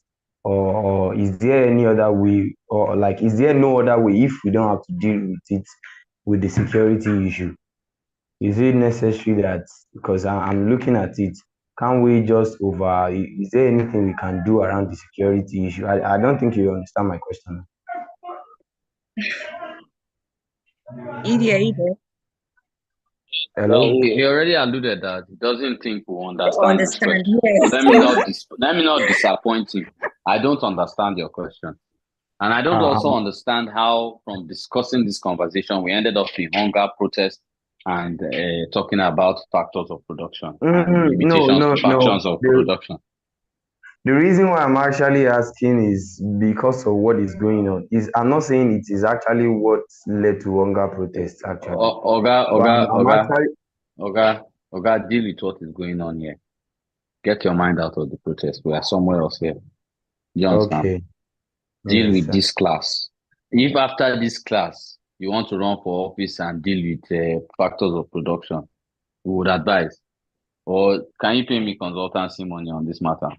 Or is there any other way, or like, is there no other way if we don't have to deal with it with the security issue? Is it necessary that, because I'm looking at it, can we just is there anything we can do around the security issue? I don't think you understand my question. Edie, are you there? Hello? Well, he already alluded that he doesn't think we understand his Understand? question. Yes. Let me not disappoint him. I don't understand your question. And I don't also Um, understand how, from discussing this conversation, we ended up in hunger protest and talking about factors of production and no, limitations no, to no. factors of production. The reason why I'm actually asking is because of what is going on. I'm not saying it is actually what led to hunger protests, actually. Oga, But Oga, I'm Oga, actually Oga, deal with what is going on here. Get your mind out of the protest. We are somewhere else here. You understand? okay. Deal Yes, with sir. this class. If after this class you want to run for office and deal with factors of production, we would advise. Or can you pay me consultancy money on this matter?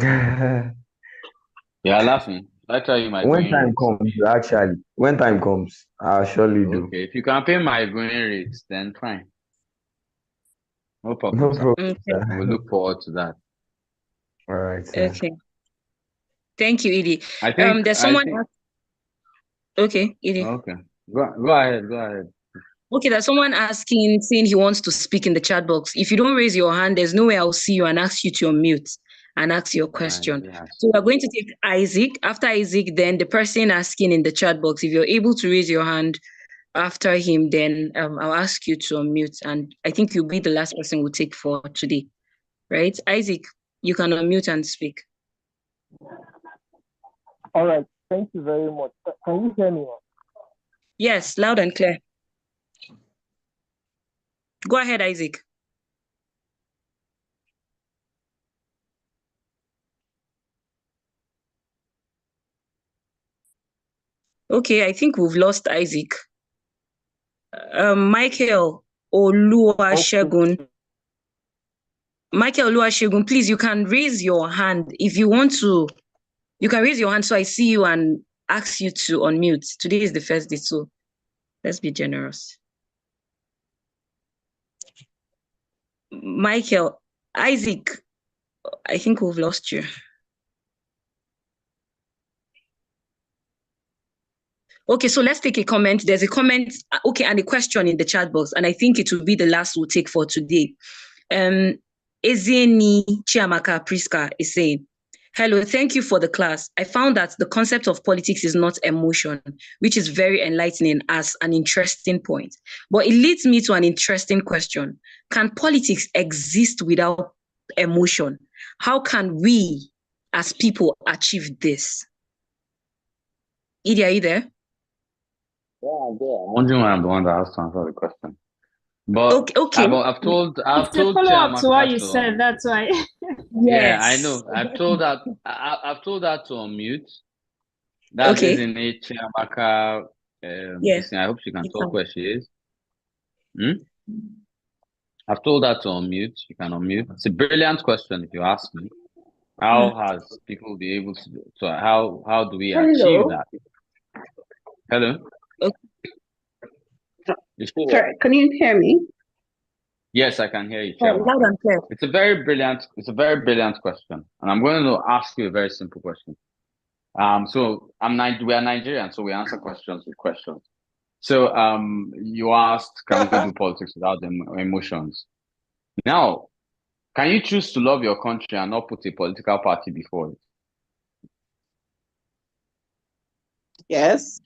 You are laughing. I tell you my When going time rates. comes, actually, when time comes, I'll surely do. Okay, if you can pay my going rates, then fine. No problem, No sir. problem, Okay. sir. We look forward to that. All right, sir. Okay. Thank you, Edie. I think There's I someone. think Okay, Edie. okay. Go ahead, go ahead. Okay, there's someone asking, saying he wants to speak in the chat box. If you don't raise your hand, there's no way I'll see you and ask you to unmute and ask your question. Yes. So we're going to take Isaac. After Isaac, then the person asking in the chat box, if you're able to raise your hand after him, then I'll ask you to unmute. And I think you'll be the last person we'll take for today, right? Isaac, you can unmute and speak. All right. Thank you very much. Can you hear me now? Yes, loud and clear. Go ahead, Isaac. Okay, I think we've lost Isaac. Michael Oluwasegun. Okay. Michael Oluwasegun, please, you can raise your hand if you want to. You can raise your hand so I see you and ask you to unmute. Today is the first day, so let's be generous. Michael, Isaac, I think we've lost you. Okay, so let's take a comment. There's a comment, okay, and a question in the chat box, and I think it will be the last we'll take for today. Ezeni Chiamaka Priska is saying, hello, thank you for the class. I found that the concept of politics is not emotion, which is very enlightening as an interesting point. But it leads me to an interesting question. Can politics exist without emotion? How can we as people achieve this? Edie, are you there? Yeah, I'm there. I'm wondering why I'm the one that has to answer the question. But Okay. I've told It's a follow-up to what you said, that's why. Yeah, Yes. I know. I've told that to unmute. That's Okay. Ezinne Chiamaka. Yes. I hope she can talk where she is. I've told her to unmute. She can unmute. It's a brilliant question if you ask me. How has people be able to how do we achieve that? Hello. Okay. Sorry, can you hear me? Yes, I can hear you, Loud and clear. It's a very brilliant question. And I'm going to ask you a very simple question. So we are Nigerian, so we answer questions with questions. So you asked, can we do politics without emotions? Now, can you choose to love your country and not put a political party before it? Yes.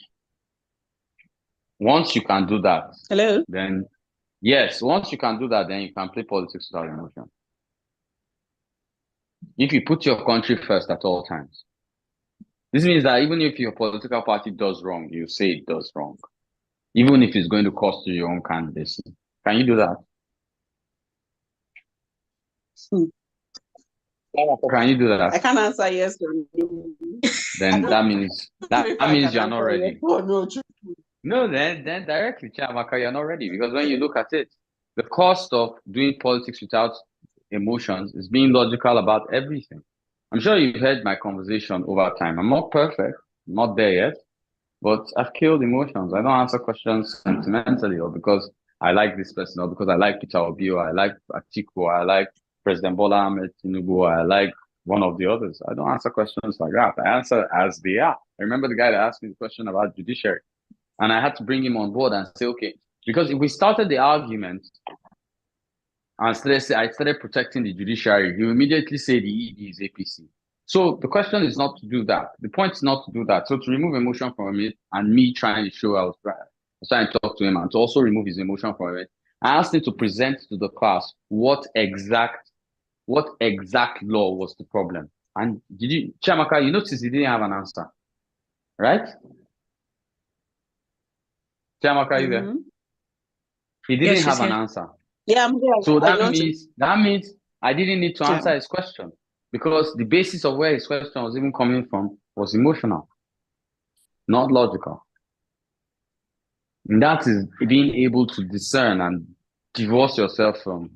Once you can do that, Hello. then yes, once you can do that, then you can play politics without emotion. If you put your country first at all times. This means that even if your political party does wrong, you say it does wrong. Even if it's going to cost you your own candidacy. Can you do that? Can you do that? I can't answer yes or no. Then that means you're not ready. Yes No, then directly, Chiamaka, you're not ready. Because when you look at it, the cost of doing politics without emotions is being logical about everything. I'm sure you've heard my conversation over time. I'm not perfect, I'm not there yet, but I've killed emotions. I don't answer questions sentimentally or because I like this person or because I like Peter Obi or I like Atiku or I like President Bola Ahmed Tinubu or I like one of the others. I don't answer questions like that. I answer as they are. I remember the guy that asked me the question about judiciary. And I had to bring him on board and say, okay, because if we started the argument and I started protecting the judiciary, he will immediately say the ED is APC. So the question is not to do that. The point is not to do that. So to remove emotion from it and me trying to show I was trying to talk to him and to also remove his emotion from it, I asked him to present to the class what exact law was the problem. And Chiamaka, you notice he didn't have an answer, right? Chiamaka, you there? He didn't have an answer. Yeah, I'm there. So that means I didn't need to answer his question because the basis of where his question was even coming from was emotional, not logical. And that is being able to discern and divorce yourself from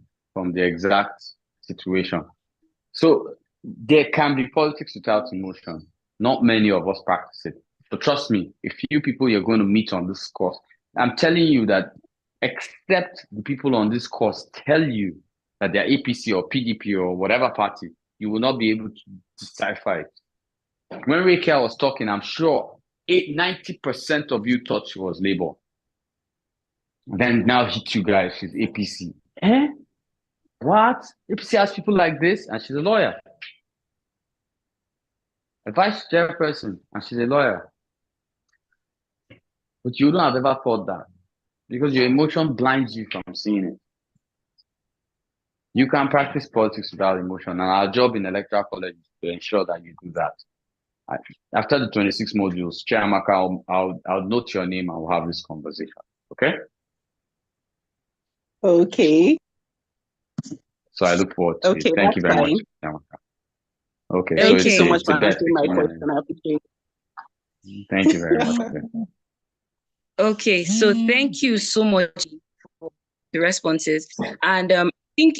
the exact situation. So there can be politics without emotion. Not many of us practice it. But trust me, a few people you're going to meet on this course, I'm telling you that except the people on this course tell you that they're APC or PDP or whatever party, you will not be able to decipher it. When Raquel was talking, I'm sure 90% of you thought she was Labour. Then now hit you guys, she's APC. What? APC has people like this, and she's a lawyer. A vice chairperson, and she's a lawyer. But you don't have ever thought that because your emotion blinds you from seeing it. You can practice politics without emotion, and our job in electoral college is to ensure that you do that. After the 26 modules, Chiamaka, I'll note your name and we'll have this conversation. Okay? Okay. So I look forward to it. Thank you very much, Chiamaka. Okay. Thank you so much for answering my question. I appreciate it. Thank you very much. Okay, so thank you so much for the responses. And I think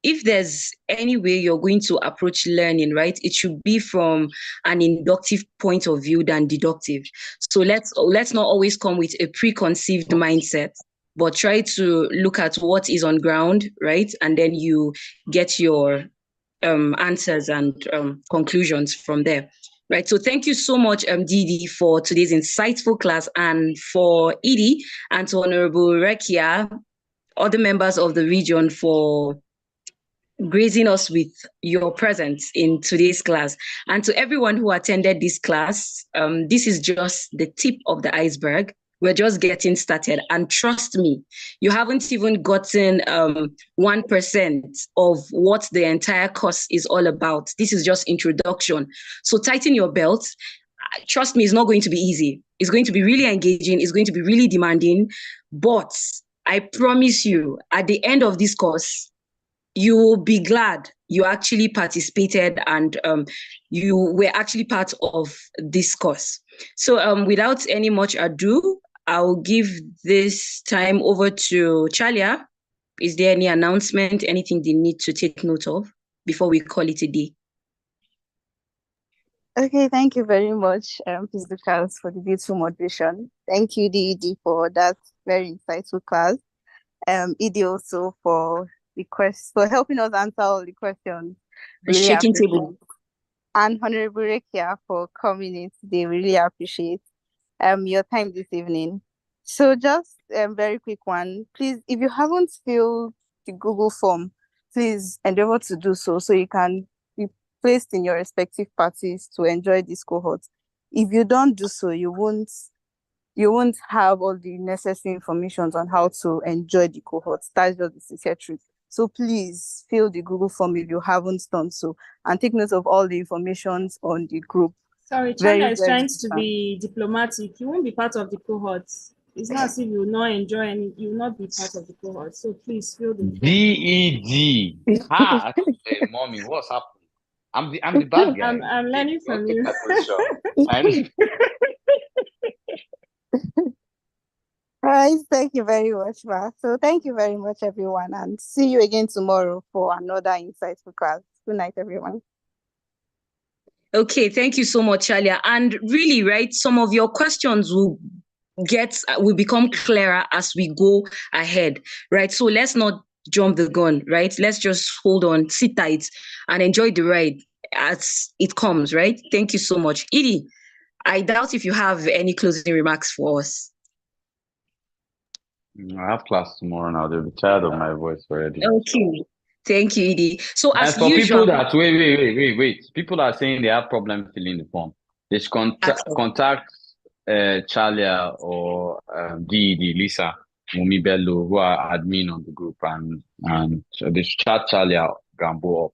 if there's any way you're going to approach learning, right, it should be from an inductive point of view than deductive. So let's not always come with a preconceived mindset, but try to look at what is on ground, right? And then you get your answers and conclusions from there. Right. So thank you so much, Didi, for today's insightful class, and for Edie and to Honorable Rekia, other members of the region, for gracing us with your presence in today's class. And to everyone who attended this class, this is just the tip of the iceberg. We're just getting started. And trust me, you haven't even gotten 1% of what the entire course is all about. This is just introduction. So tighten your belts. Trust me, it's not going to be easy. It's going to be really engaging. It's going to be really demanding. But I promise you, at the end of this course, you will be glad you actually participated and you were actually part of this course. So without any much ado, I'll give this time over to Chalia. Is there any announcement, anything they need to take note of before we call it a day? Okay, thank you very much, Ms. Lucas, for the beautiful moderation. Thank you, DED, for that very insightful class. ED also for for helping us answer all the questions. The Really shaking appreciate. table. And Honorable Rekia for coming in today. Really appreciate your time this evening. So just very quick one. Please, if you haven't filled the Google form, please endeavor to do so you can be placed in your respective parties to enjoy this cohort. If you don't do so, you won't have all the necessary information on how to enjoy the cohort. That's just the sincere truth. So please fill the Google form if you haven't done so, and take note of all the information on the group. Sorry, China is trying to be diplomatic. You won't be part of the cohort. It's not as if you will not enjoy any, you will not be part of the cohort. So please fill the form. DED. Hey, mommy, what's happening? I'm the bad guy. I'm learning from you. All right, thank you very much, Ma. So thank you very much, everyone, and see you again tomorrow for another insightful class. Good night, everyone. Okay, thank you so much, Alia. And really, right, some of your questions will become clearer as we go ahead, right? So let's not jump the gun, right? Let's just hold on, sit tight, and enjoy the ride as it comes, right? Thank you so much. Edie, I doubt if you have any closing remarks for us. I have class tomorrow now. They'll be tired of my voice already. Okay. Thank you, Edie. So and as for usual, people that wait. People are saying they have problem filling the form. They should contact Chalia or DED, Lisa, Mumi Bello, who are admin on the group, and they should chat Chalia Gambo up.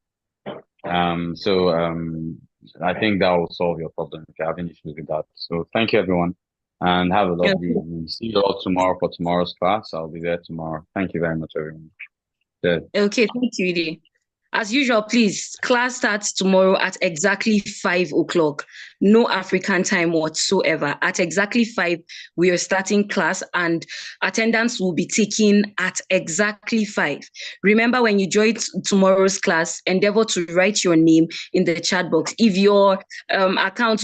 I think that will solve your problem if you're having issues with that. So thank you, everyone, and have a lovely evening. See you all tomorrow for tomorrow's class. I'll be there tomorrow. Thank you very much, everyone. Good. Okay, thank you, Edie. As usual, please, class starts tomorrow at exactly 5 o'clock. No African time whatsoever. At exactly 5, we are starting class, and attendance will be taken at exactly 5. Remember, when you join tomorrow's class, endeavor to write your name in the chat box. If your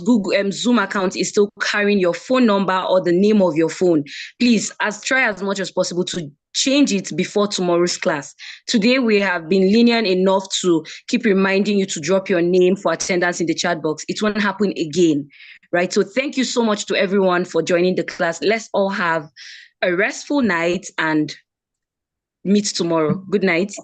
Google Zoom account is still carrying your phone number or the name of your phone, please try as much as possible to change it before tomorrow's class. Today, we have been lenient enough to keep reminding you to drop your name for attendance in the chat box. It won't happen again, right? So thank you so much to everyone for joining the class. Let's all have a restful night and meet tomorrow. Good night.